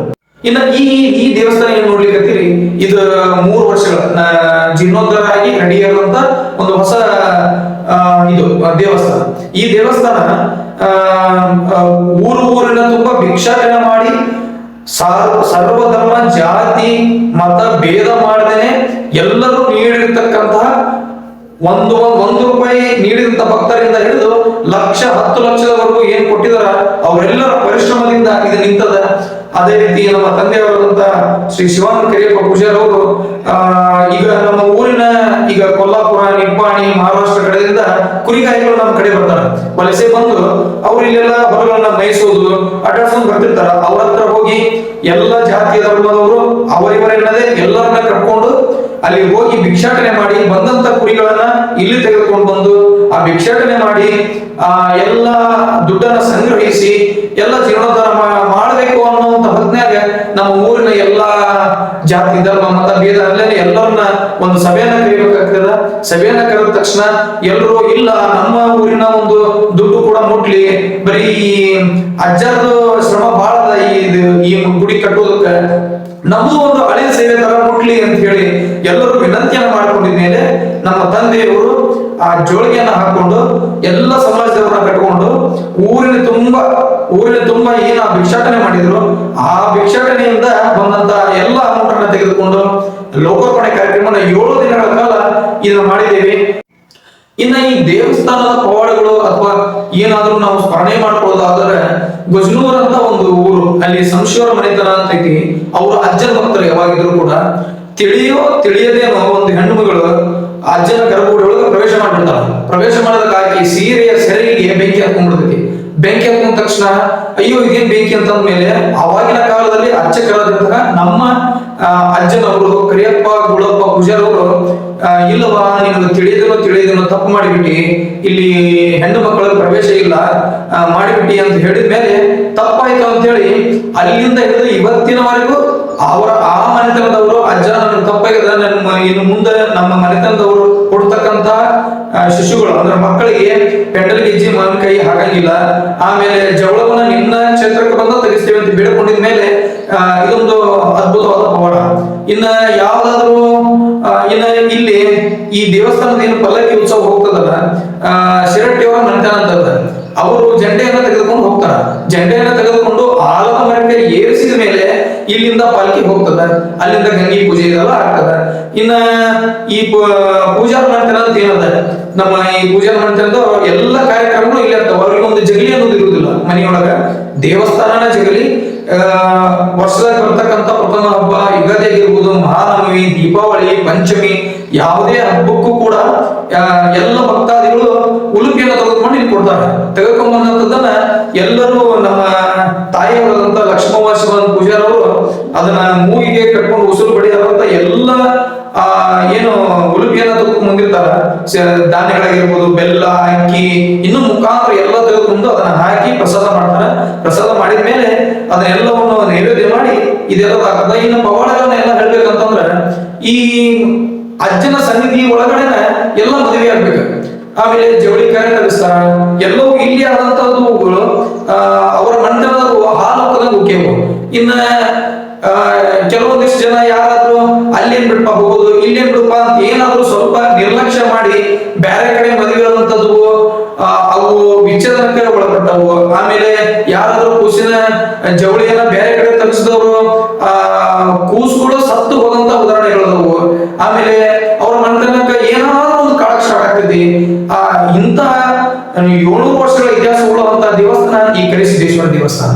ಇನ್ನ ಈ ದೇವಸ್ಥಾನ ಏನ್ ನೋಡ್ಲಿಕ್ಕತ್ತೀರಿ, ಇದು 3 ವರ್ಷಗಳ ಜೀರ್ಣೋದ್ಧಾರ ಆಗಿ ರೆಡಿಯಾದಂತ ಒಂದು ಹೊಸ ಇದು ದೇವಸ್ಥಾನ. ಈ ದೇವಸ್ಥಾನ ಊರಿನ ತುಂಬಾ ಭಿಕ್ಷಾಟನೆ ಮಾಡಿ ಸರ್ವಧರ್ಮ ಜಾತಿ ಮತ ಭೇದ ಮಾಡದೇನೆ ಎಲ್ಲರೂ ನೀಡಿರ್ತಕ್ಕಂತಹ ಒಂದು ರೂಪಾಯಿ ನೀಡಿದಂತ ಭಕ್ತರಿಂದ ಹಿಡಿದು ಲಕ್ಷ 10 ಲಕ್ಷದವರೆಗೂ ಏನ್ ಕೊಟ್ಟಿದಾರ ಅವರೆಲ್ಲರ ಪರಿಶ್ರಮದಿಂದ ಇದು ನಿಂತದ. ಅದೇ ರೀತಿ ನಮ್ಮ ತಂದೆಯವರಾದಂತ ಶ್ರೀ ಶಿವಾನಂದ ಕರಿಯಪ್ಪ ಪೂಜಾರವರು ಈಗ ನಮ್ಮ ಊರಿನ ಈಗ ಕೊಲ್ಲಾಪುರ, ನಿಪ್ಪಾಣಿ, ಮಹಾರಾಷ್ಟ್ರ ಕಡೆಯಿಂದ ಕುರಿಗಾಯಿಗಳು ನಮ್ಮ ಕಡೆ ಬರ್ತಾರೆ. ವಲಸೆ ಬಂದು ಅವ್ರು ಇಲ್ಲೆಲ್ಲ ಹೊರಗಳನ್ನ ಮೇಯಿಸೋದು ಅಡ್ಡಾಡ್ಸ್ಕೊಂಡು ಬರ್ತಿರ್ತಾರ. ಅವ್ರ ಹತ್ರ ಹೋಗಿ ಎಲ್ಲ ಜಾತಿಯ ಧರ್ಮದವರು ಅವರಿವರೆಲ್ಲದೆ ಎಲ್ಲರನ್ನ ಕಟ್ಕೊಂಡು ಅಲ್ಲಿ ಹೋಗಿ ಭಿಕ್ಷಾಟನೆ ಮಾಡಿ ಬಂದಂತ ಕುರಿಗಳನ್ನ ಇಲ್ಲಿ ತೆಗೆದುಕೊಂಡು ಬಂದು ಆ ಭಿಕ್ಷಾಟನೆ ಮಾಡಿ ಎಲ್ಲ ದುಡ್ಡನ್ನ ಸಂಗ್ರಹಿಸಿ ಎಲ್ಲ ಜೀರ್ಣೋದ್ಧಾರ ಮಾಡಬೇಕು ಅನ್ನುವಂತ ಹೊತ್ನ್ಯಾಗ ನಮ್ಮ ಊರಿನ ಎಲ್ಲಾ ಜಾತಿ ಧರ್ಮ ಮತ ಭೇದ ಅಲ್ಲೇನೆ ಎಲ್ಲರನ್ನ ಒಂದು ಸಭೆಯನ್ನ ಕರಿಬೇಕಾಗ್ತದ. ಸಭೆಯನ್ನ ಕರೆದ ತಕ್ಷಣ ಎಲ್ಲರೂ ಇಲ್ಲ ನಮ್ಮ ಊರಿನ ಒಂದು ದುಡ್ಡು ಕೂಡ ಮುಟ್ಲಿ, ಬರೀ ಅಜ್ಜರದು ಶ್ರಮ ಬಹಳ ಈ ಗುಡಿ ಕಟ್ಟೋದಕ್ಕೆ ನಮ್ದು ಒಂದು ಹಳೆ ಸೇವೆ ತರ ಮುಟ್ಲಿ ಅಂತ ಹೇಳಿ ಎಲ್ಲರೂ ವಿನಂತಿಯನ್ನ ಮಾಡ್ಕೊಂಡಿದ್ಮೇಲೆ ನಮ್ಮ ತಂದೆಯವರು ಆ ಜೋಳಿಗೆಯನ್ನ ಹಾಕೊಂಡು ಎಲ್ಲ ಸಮಾಜದವರನ್ನ ಕಟ್ಕೊಂಡು ಊರಿನ ತುಂಬಾ ಏನ ಭಿಕ್ಷಾಟನೆ ಮಾಡಿದ್ರು ಆ ಭಿಕ್ಷಾಟನೆಯಿಂದ ಬಂದಂತ ಎಲ್ಲ ಅಮೌಂಟ್ ಅನ್ನ ತೆಗೆದುಕೊಂಡು ಲೋಕಾರ್ಪಣೆ ಕಾರ್ಯಕ್ರಮನ 7 ದಿನಗಳ ಕಾಲ ಇದನ್ನ ಮಾಡಿದ್ದೇವೆ. ಇನ್ನ ಈ ದೇವಸ್ಥಾನದ ಪವಾಡಗಳು ಅಥವಾ ಏನಾದ್ರೂ ನಾವು ಸ್ಮರಣೆ ಮಾಡ್ಕೊಳ್ಳೋದಾದ್ರೆ ಗಜನೂರ್ ಅಂತ ಒಂದು ಊರು, ಅಲ್ಲಿ ಸಂಶಯವರ ಮನೆತನ ಅಂತ ಐತಿ. ಅವರು ಅಜ್ಜನ ಭಕ್ತರು ಯಾವಾಗಿದ್ರು ಕೂಡ ತಿಳಿಯದೇನೋ ಒಂದು ಹೆಣ್ಣು ಮಗಳು ಅಜ್ಜನ ಗರ್ಭಗುಡಿ ಒಳಗೆ ಪ್ರವೇಶ ಮಾಡ್ಬಿಡ್ತಾಳ. ಪ್ರವೇಶ ಮಾಡೋದಕ್ಕಾಗಿ ಸೀರೆಯ ಸೆರೆಗೆ ಬೆಂಕಿ ಹಾಕೊಂಡ್ಬಿಡ್ತೈತಿ. ಬೆಂಕಿ ಹಾಕೊಂಡ ತಕ್ಷಣ ಅಯ್ಯೋ ಇದೇನ್ ಬೆಂಕಿ ಅಂತಂದ್ಮೇಲೆ ಅವಾಗಿನ ಕಾಲದಲ್ಲಿ ಅರ್ಚಕರಾದಂತಹ ನಮ್ಮ ಅಜ್ಜನವರು ಕರಿಯಪ್ಪ ಗುಳಪ್ಪ ಪೂಜಾರವರು ಇಲ್ಲವಾ ನಿಮ್ಗೆ ತಿಳಿಯದೇನೋ ತಪ್ಪು ಮಾಡಿಬಿಟ್ಟಿ, ಇಲ್ಲಿ ಹೆಣ್ಣು ಮಕ್ಕಳ ಪ್ರವೇಶ ಇಲ್ಲ ಮಾಡಿಬಿಟ್ಟಿ ಅಂತ ಹೇಳಿದ ಮೇಲೆ ತಪ್ಪಾಯ್ತು ಅಂತ ಹೇಳಿ ಅಲ್ಲಿಂದ ಹಿಡಿದು ಇವತ್ತಿನವರೆಗೂ ಆ ಮನೆತನದವರು ಅಜ್ಜ ನನ್ನ ತಪ್ಪಾಗಿದೆ, ಇನ್ನು ಮುಂದೆ ನಮ್ಮ ಮನೆತನದವರು ಕೊಡ್ತಕ್ಕಂತ ಶಿಶುಗಳು ಅಂದ್ರೆ ಮಕ್ಕಳಿಗೆ ಪೆಂಡಲ್ ಗೆಜ್ಜೆ ಮಾವಿನ ಕೈ ಹಾಕಂಗಿಲ್ಲ, ಆಮೇಲೆ ಜವಳವನ್ನ ನಿನ್ನ ಕ್ಷೇತ್ರಕ್ಕೆ ಬಂದ ತೆಗಿಸ್ತೇವೆ ಅಂತ ಬೇಡ್ಕೊಂಡಿದ ಮೇಲೆ ಇದೊಂದು ಅದ್ಭುತವಾದ ಪವಾಡ. ಇನ್ನ ಯಾವ್ದಾದ್ರು ಇಲ್ಲಿ ಈ ದೇವಸ್ಥಾನದ ಏನು ಪಲ್ಲಕ್ಕಿ ಉತ್ಸವ ಹೋಗ್ತದಲ್ಲ, ಶಿರಟ್ಟಿಯವರ ಮನೆತನ ಅಂತದ, ಅವರು ಜಂಡೆಯನ್ನ ತೆಗೆದುಕೊಂಡು ಹೋಗ್ತಾರ. ಜಂಡೆಯನ್ನ ತೆಗೆದುಕೊಂಡು ಆಲದ ಮರಕ್ಕೆ ಏರಿಸಿದ ಮೇಲೆ ಇಲ್ಲಿಂದ ಪಾಲ್ಕಿ ಹೋಗ್ತದ, ಅಲ್ಲಿಂದ ಗಂಗಿ ಪೂಜೆ ಇದೆಲ್ಲ ಆಗ್ತದ. ಇನ್ನ ಈ ಪೂಜಾರ ಮನೆತನ ಅಂತ ಏನದ, ನಮ್ಮ ಈ ಪೂಜಾರ ಮನೆತನದ ಎಲ್ಲ ಕಾರ್ಯಕ್ರಮಗಳು ಇಲ್ಲಿ ಆಗ್ತಾವ. ಅವ್ರಿಗೆ ಒಂದು ಜಗಲಿ ಅನ್ನೋದು ಇರುವುದಿಲ್ಲ ಮನೆಯೊಳಗ, ದೇವಸ್ಥಾನನ ಜಗಲಿ. ವರ್ಷದಾಗ ಬರ್ತಕ್ಕಂಥ ಪ್ರಥಮ ಹಬ್ಬ ಯುಗಾದಿ ಆಗಿರ್ಬೋದು, ಮಹಾನವಮಿ, ದೀಪಾವಳಿ, ಪಂಚಮಿ, ಯಾವುದೇ ಹಬ್ಬಕ್ಕೂ ಕೂಡ ಎಲ್ಲ ಭಕ್ತಾದಿಗಳು ಉಲುಪಿಯನ್ನು ತೆಗೆದುಕೊಂಡು ಇಲ್ಲಿ ಕೊಡ್ತಾರೆ. ತೆಗೆದುಕೊಂಡ್ ಬಂದಂತದನ್ನ ಎಲ್ಲರೂ ನಮ್ಮ ತಾಯಿಯವರಾದಂತ ಲಕ್ಷ್ಮವ್ವ ಶಿವಾನಂದ ಪೂಜಾರವರು ಅದನ್ನ ಮೂಗಿಗೆ ಕಟ್ಕೊಂಡು ಉಸುಲು ಬಡಿದಾರಂತ ಎಲ್ಲ ಏನು ಉಲುಪಿಯನ್ನ ತಗೊಂಡು ಮುಂದಿರ್ತಾರ, ಧಾನ್ಯಗಳಾಗಿರ್ಬೋದು, ಬೆಲ್ಲ, ಅಕ್ಕಿ, ಇನ್ನು ಮುಖಾಂತರ ಎಲ್ಲ ತೆಗೆದುಕೊಂಡು ಅದನ್ನ ಹಾಕಿ ಪ್ರಸಾದ ಮಾಡ್ತಾರೆ. ಪ್ರಸಾದ ಮಾಡಿದ ಮೇಲೆ ಅದನ್ನೆಲ್ಲವನ್ನು ನೈವೇದ್ಯ ಮಾಡಿ ಇದೆಲ್ಲ ಆಗ್ತದ. ಇನ್ನು ಪವಾಡಗಳನ್ನ ಎಲ್ಲ ಹೇಳ್ಬೇಕಂತಂದ್ರ ಈ ಅಜ್ಜನ ಸನ್ನಿಧಿ ಒಳಗಡೆನ ಎಲ್ಲ ಮದುವೆ ಆಗ್ಬೇಕು. ಆಮೇಲೆ ಜವಳಿ ಕಾರ್ಯ ತರಿಸ್ತಾರ. ಎಲ್ಲವೂ ಇಲ್ಲಿ ಆದಂತಹವುಗಳು ಅವರ ಮಂಟಪದ ಹಾಲೋಕದಂಗ ಉಕ್ಕೇವು. ಇನ್ನ ಕೆಲವೊಂದಿಷ್ಟು ಜನ ಯಾರಾದ್ರೂ ಅಲ್ಲೇನ್ ಬಿಡಪ್ಪ ಹೋಗೋದು, ಇಲ್ಲೇನ್ ಬಿಡಪ್ಪ ಅಂತ ಏನಾದ್ರೂ ಸ್ವಲ್ಪ ನಿರ್ಲಕ್ಷ್ಯ ಮಾಡಿ ಬೇರೆ ಕಡೆ ಮದುವೆ ಆದಂತದ್ದು ಅವು ವಿಚ್ಛೇದನಕ್ಕೆ ಒಳಪಟ್ಟವು. ಆಮೇಲೆ ಯಾರಾದ್ರೂ ಕೂಸಿನ ಜವಳಿಯನ್ನ ಬೇರೆ ಕಡೆ ತರಿಸಿದವರು ಕೂಸುಗಳು ಸತ್ತು ಹೋದಂತ ಉದಾಹರಣೆಗಳದವು. ಆಮೇಲೆ ಅವ್ರ ಮಂಟನಕ್ಕೆ ಏನಾದ್ರೂ ಒಂದು ಕಾಳಕ್ ಸ್ಟಾರ್ಟ್ ಆಗ್ತದೆ. ಇಂತ 700 ವರ್ಷಗಳ ಇತಿಹಾಸ ಉಳ್ಳುವಂತ ದೇವಸ್ಥಾನ ಈ ಕರಿಸಿದ್ದೇಶ್ವರ ದೇವಸ್ಥಾನ.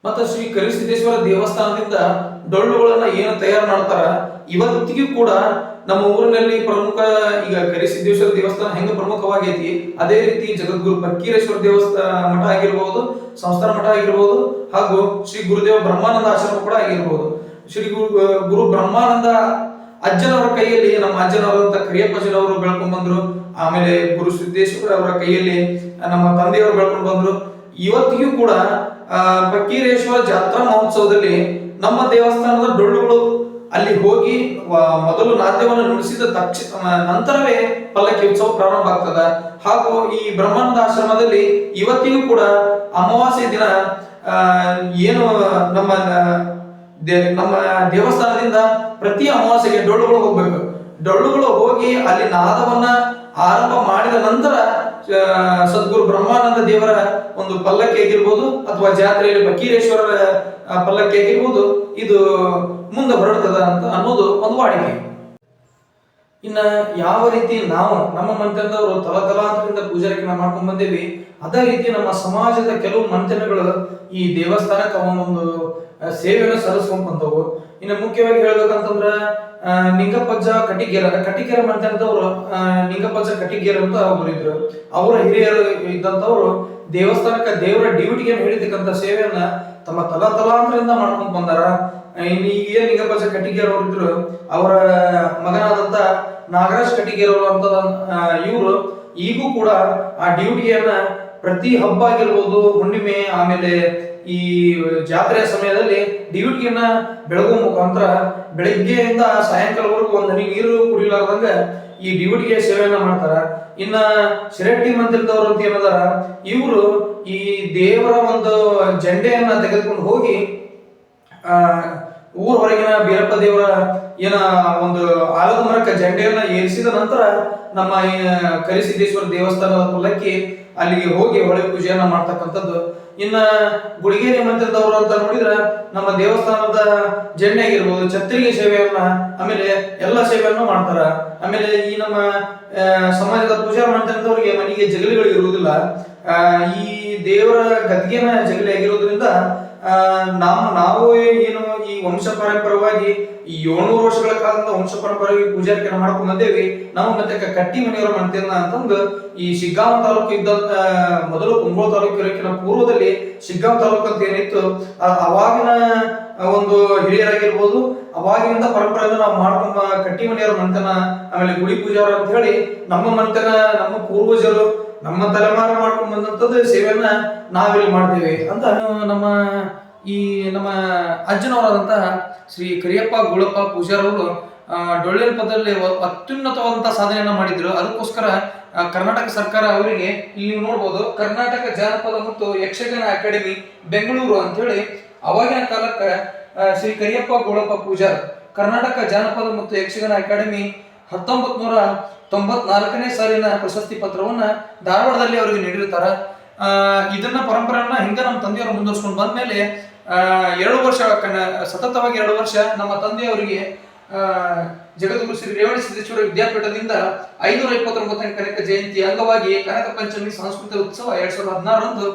ಮತ್ತು ಶ್ರೀ ಕರಿಸಿದ್ದೇಶ್ವರ ದೇವಸ್ಥಾನದಿಂದ ಡೊಳ್ಳುಗಳನ್ನ ಏನು ತಯಾರು ಮಾಡ್ತಾರ, ಇವತ್ತಿಗೂ ಕೂಡ ನಮ್ಮ ಊರಿನಲ್ಲಿ ಪ್ರಮುಖ, ಈಗ ಕರಿಸಿದ್ದೇಶ್ವರ ದೇವಸ್ಥಾನ ಹೆಂಗ ಪ್ರಮುಖವಾಗೈತಿ, ಅದೇ ರೀತಿ ಜಗದ್ಗುರು ಫಕ್ಕೀರೇಶ್ವರ ದೇವಸ್ಥಾನ ಮಠ ಆಗಿರ್ಬೋದು, ಸಂಸ್ಥಾನ ಮಠ ಆಗಿರ್ಬೋದು, ಹಾಗೂ ಶ್ರೀ ಗುರುದೇವ ಬ್ರಹ್ಮಾನಂದ ಆಶ್ರಮ ಕೂಡ ಆಗಿರ್ಬೋದು. ಶ್ರೀ ಗುರು ಬ್ರಹ್ಮಾನಂದ ಅಜ್ಜನವರ ಕೈಯಲ್ಲಿ ನಮ್ಮ ಅಜ್ಜನವರಂತ ಕರಿಯಪ್ಪಜ್ಜನವರು ಬೆಳ್ಕೊಂಡ್ ಬಂದ್ರು. ಆಮೇಲೆ ಗುರು ಸಿದ್ದೇಶ್ವರ ಅವರ ಕೈಯಲ್ಲಿ ನಮ್ಮ ತಂದೆಯವರು ಬೆಳ್ಕೊಂಡು ಬಂದ್ರು. ಇವತ್ತಿಗೂ ಕೂಡ ಫಕ್ಕೀರೇಶ್ವರ ಜಾತ್ರಾ ಮಹೋತ್ಸವದಲ್ಲಿ ನಮ್ಮ ದೇವಸ್ಥಾನದ ಡೊಳ್ಳುಗಳು ಅಲ್ಲಿ ಹೋಗಿ ಮೊದಲು ನಾಟ್ಯವನ್ನು ನುಡಿಸಿದ ನಂತರವೇ ಪಲ್ಲಕ್ಕಿ ಉತ್ಸವ ಪ್ರಾರಂಭ ಆಗ್ತದ. ಹಾಗೂ ಈ ಬ್ರಹ್ಮಾನಂದ ಆಶ್ರಮದಲ್ಲಿ ಇವತ್ತಿಗೂ ಕೂಡ ಅಮಾವಾಸ್ಯೆ ದಿನ ಏನು ನಮ್ಮ ದೇವಸ್ಥಾನದಿಂದ ಪ್ರತಿ ಅಮಾವಾಸ್ಯೆಗೆ ಡೊಳ್ಳುಗಳು ಹೋಗ್ಬೇಕು. ಡೊಳ್ಳುಗಳು ಹೋಗಿ ಅಲ್ಲಿ ನಾದವನ್ನ ಆರಂಭ ಮಾಡಿದ ನಂತರ ಸದ್ಗುರು ಬ್ರಹ್ಮಾನಂದ ದೇವರ ಒಂದು ಪಲ್ಲಕ್ಕಿ ಆಗಿರ್ಬೋದು, ಅಥವಾ ಜಾತ್ರೆಯಲ್ಲಿ ಫಕ್ಕೀರೇಶ್ವರರ ಪಲ್ಲಕ್ಕಿ ಆಗಿರ್ಬೋದು, ಇದು ಮುಂದೆ ಹೊರಡ್ತದ ಅಂತ ಅನ್ನೋದು ಒಂದು ವಾಡಿಕೆ. ಇನ್ನ ಯಾವ ರೀತಿ ನಾವು ನಮ್ಮ ಮಂತ್ರದವರು ತಲತಲಾಂತರದಿಂದ ಪೂಜಾರಿಕೆ ಮಾಡ್ಕೊಂಡ್ ಬಂದೇವಿ, ಅದೇ ರೀತಿ ನಮ್ಮ ಸಮಾಜದ ಕೆಲವು ಮಂತ್ರಣಗಳು ಈ ದೇವಸ್ಥಾನಕ್ಕೆ ಒಂದೊಂದು ಸೇವೆಯನ್ನು ಸಲ್ಲಿಸ್ಕೊಂಡ್ ಬಂದವು. ಇನ್ನು ಮುಖ್ಯವಾಗಿ ಹೇಳ್ಬೇಕಂತಂದ್ರ ನಿಂಗಪ್ಪಜ್ಜ ಕಟಿಗೇರ ಮಂತ್ರಣದವರು ನಿಂಗಪ್ಪಜ್ಜ ಕಟಿಗೇರ ಅಂತ ಒಬ್ರು ಇದ್ರು. ಅವರ ಹಿರಿಯರು ಇದ್ದಂತವ್ರು ದೇವಸ್ಥಾನಕ್ಕೆ ದೇವರ ಡ್ಯೂಟಿಗೆ ಹೇಳಿರ್ತಕ್ಕಂಥ ಸೇವೆಯನ್ನ ತಮ್ಮ ತಲಾಂತರದಿಂದ ಮಾಡ್ಕೊಂಡ್ ಬಂದಾರ. ಇನ್ನು ಈಗ ಏನ್ ನಿಂಗಪ್ಪಜ್ಜ ಕಟಿಗೇರ್ ಅವರು ಇದ್ರು, ಅವರ ಮಗನಾದಂತ ನಾಗರಾಜ್ ಕಟಿಗೇರ್ ಅವರು ಅಂತ ಇವರು ಈಗೂ ಕೂಡ ಆ ಡ್ಯೂಟಿಯನ್ನ ಪ್ರತಿ ಹಬ್ಬ ಆಗಿರ್ಬೋದು, ಹುಣ್ಣಿಮೆ, ಆಮೇಲೆ ಈ ಜಾತ್ರೆಯ ಸಮಯದಲ್ಲಿ ಡ್ಯೂಟಿಯನ್ನ ಬೆಳಗುವ ಮುಖಾಂತರ ಬೆಳಗ್ಗೆಯಿಂದ ಸಾಯಂಕಾಲವರೆಗೂ ಒಂದು ಹನಿ ನೀರು ಕುಡಿಲಾರ್ದಂಗ ಈ ಡ್ಯೂಟಿಗೆ ಸೇವೆಯನ್ನ ಮಾಡ್ತಾರ. ಇನ್ನ ಶಿರಟ್ಟಿ ಮಂದಿರದವರು ಅಂತ ಏನದಾರ, ಇವರು ಈ ದೇವರ ಒಂದು ಜೆಂಡೆಯನ್ನ ತೆಗೆದುಕೊಂಡು ಹೋಗಿ ಊರ್ ಹೊರಗಿನ ಬೀರಪ್ಪ ದೇವರ ಏನ ಒಂದು ಆಲದ ಮರಕ್ಕೆ ಜೆಂಡೆಯನ್ನ ಏರಿಸಿದ ನಂತರ ನಮ್ಮ ಕರಿಸಿದ್ದೇಶ್ವರ ದೇವಸ್ಥಾನದ ಪಲ್ಲಕ್ಕಿ ಅಲ್ಲಿಗೆ ಹೋಗಿ ಹೊಳೆ ಪೂಜೆಯನ್ನ ಮಾಡ್ತಕ್ಕಂಥದ್ದು. ಇನ್ನ ಗುಡಿಗೇರಿ ಮಂದಿರದವರು ಅಂತ ನೋಡಿದ್ರ ನಮ್ಮ ದೇವಸ್ಥಾನದ ಜೆಂಡೆ ಆಗಿರ್ಬೋದು, ಛತ್ರಿಗೆ ಸೇವೆಯನ್ನ, ಆಮೇಲೆ ಎಲ್ಲ ಸೇವೆಯನ್ನು ಮಾಡ್ತಾರ. ಆಮೇಲೆ ಈ ನಮ್ಮ ಸಮಾಜದ ಪೂಜಾ ಮಂದಿರದವರಿಗೆ ಮನೆಗೆ ಜಗಲಿಗಳು ಇರುವುದಿಲ್ಲ. ಈ ದೇವರ ಗದ್ಗೆನ ಜಗಲಿ ಆಗಿರೋದ್ರಿಂದ ನಾವು ಏನು ಈ ವಂಶ ಪರಂಪರವಾಗಿ ಈ 700 ವರ್ಷಗಳ ಕಾಲದಿಂದ ವಂಶ ಪರಂಪರೆಯಾಗಿ ಪೂಜಾರಿಕೆಯನ್ನು ಮಾಡ್ಕೊಂಡ್ ಬಂದೇವಿ. ನಾವು ಮತ್ತೆ ಕಟ್ಟಿ ಮನೆಯವರ ಮಂತ್ರಿಯನ್ನ ಅಂತಂದು ಈ ಶಿಗ್ಗಾಂವ ತಾಲೂಕು ಇದ್ದಂತ ಮೊದಲು ಕುಂಗೋಳ ತಾಲೂಕು ಇರೋಕ್ಕಿಂತ ಪೂರ್ವದಲ್ಲಿ ಶಿಗ್ಗಾಂವ ತಾಲೂಕು ಅಂತ ಏನಿತ್ತು, ಅವಾಗಿನ ಒಂದು ಹಿರಿಯರಾಗಿರ್ಬೋದು, ಅವಾಗಿನಿಂದ ಪರಂಪರೆಯಿಂದ ನಾವು ಮಾಡ್ಕೊಂಡ ಕಟ್ಟಿ ಮನೆಯವರ ಮಂತನ, ಆಮೇಲೆ ಗುಡಿ ಪೂಜಾರ ಅಂತ ಹೇಳಿ ನಮ್ಮ ಮಂತನ, ನಮ್ಮ ಪೂರ್ವಜರು ನಮ್ಮ ತಲೆಮಾರು ಮಾಡ್ಕೊಂಡ್ ಬಂದಂತದ್ದು ಸೇವೆಯನ್ನ ನಾವಿಲ್ಲಿ ಮಾಡ್ತೇವೆ ಅಂತ ನಮ್ಮ ಅಜ್ಜನವರಾದಂತಹ ಶ್ರೀ ಕರಿಯಪ್ಪ ಗುಳಪ್ಪ ಪೂಜಾರವರು ಡೊಳ್ಳಿನ ಪದದಲ್ಲಿ ಅತ್ಯುನ್ನತವಾದಂತಹ ಸಾಧನೆಯನ್ನ ಮಾಡಿದ್ರು. ಅದಕ್ಕೋಸ್ಕರ ಕರ್ನಾಟಕ ಸರ್ಕಾರ ಅವರಿಗೆ ಇಲ್ಲಿ ನೀವು ನೋಡ್ಬೋದು, ಕರ್ನಾಟಕ ಜಾನಪದ ಮತ್ತು ಯಕ್ಷಗಾನ ಅಕಾಡೆಮಿ ಬೆಂಗಳೂರು ಅಂತ ಹೇಳಿ ಅವಾಗಿನ ಕಾಲಕ್ಕೆ ಶ್ರೀ ಕರಿಯಪ್ಪ ಗುಳಪ್ಪ ಪೂಜಾರ್ ಕರ್ನಾಟಕ ಜಾನಪದ ಮತ್ತು ಯಕ್ಷಗಾನ ಅಕಾಡೆಮಿ 1994ನೇ ಸಾಲಿನ ಪ್ರಶಸ್ತಿ ಪತ್ರವನ್ನ ಧಾರವಾಡದಲ್ಲಿ ಅವರಿಗೆ ನೀಡಿರ್ತಾರ. ಇದನ್ನ ಪರಂಪರೆಯನ್ನ ಹಿಂಗ ನಮ್ಮ ತಂದೆಯವರು ಮುಂದುವರ್ಸ್ಕೊಂಡು ಬಂದ್ಮೇಲೆ 2 ವರ್ಷ ಸತತವಾಗಿ 2 ವರ್ಷ ನಮ್ಮ ತಂದೆಯವರಿಗೆ ಜಗದ್ಗುರು ಶ್ರೀ ರೇವಣ ಸಿದ್ದೇಶ್ವರ ವಿದ್ಯಾಪೀಠದಿಂದ 529ನೇ ಕನಕ ಜಯಂತಿ ಅಂಗವಾಗಿ ಕನಕ ಪಂಚಮಿ ಸಾಂಸ್ಕೃತಿಕ ಉತ್ಸವ 2016ರಂದು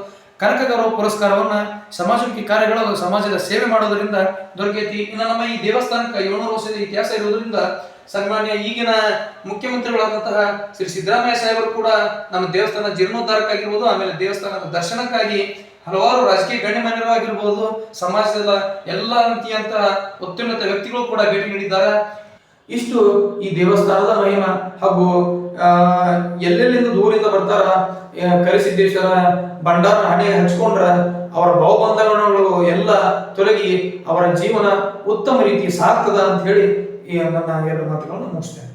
ಕನಕ ಗೌರವ ಪುರಸ್ಕಾರವನ್ನ ಸಮಾಜಮುಖಿ ಕಾರ್ಯಗಳು ಸಮಾಜದ ಸೇವೆ ಮಾಡೋದ್ರಿಂದ ದೊರಕೈತಿ. ಇನ್ನು ನಮ್ಮ ಈ ದೇವಸ್ಥಾನಕ್ಕೆ 700 ವರ್ಷದ ಇತಿಹಾಸ ಇರೋದ್ರಿಂದ ಸನ್ಮಾನ್ಯ ಈಗಿನ ಮುಖ್ಯಮಂತ್ರಿಗಳಾದಂತಹ ಶ್ರೀ ಸಿದ್ದರಾಮಯ್ಯ ಸಾಹೇಬರು ಕೂಡ ನಮ್ಮ ದೇವಸ್ಥಾನ ಜೀರ್ಣೋದ್ಧಾರಕ್ಕಾಗಿರ್ಬೋದು, ಆಮೇಲೆ ದೇವಸ್ಥಾನದ ದರ್ಶನಕ್ಕಾಗಿ ಹಲವಾರು ರಾಜಕೀಯ ಗಣ್ಯಮಾನ್ಯರು ಆಗಿರ್ಬೋದು, ಸಮಾಜದ ಎಲ್ಲ ರೀತಿಯಂತಹ ಅತ್ಯುನ್ನತ ವ್ಯಕ್ತಿಗಳು ಕೂಡ ಭೇಟಿ ನೀಡಿದ್ದಾರೆ. ಇಷ್ಟು ಈ ದೇವಸ್ಥಾನದ ಮಹಿಮಾ ಹಾಗೂ ಎಲ್ಲೆಲ್ಲಿಂದ ದೂರಿಂದ ಬರ್ತಾರ ಕರಿಸಿದ್ದೇಶ್ವರ ಭಂಡಾರ ಹಣೆ ಹಚ್ಕೊಂಡ್ರ ಅವರ ಭಾವಬಂಧಗಳು ಎಲ್ಲ ತೊಲಗಿ ಅವರ ಜೀವನ ಉತ್ತಮ ರೀತಿ ಸಾಗ್ತದ ಅಂತ ಹೇಳಿ ಈ ನನ್ನ ಎರಡು ಮಾತುಗಳನ್ನು ಮುಗಿಸ್ತೇನೆ.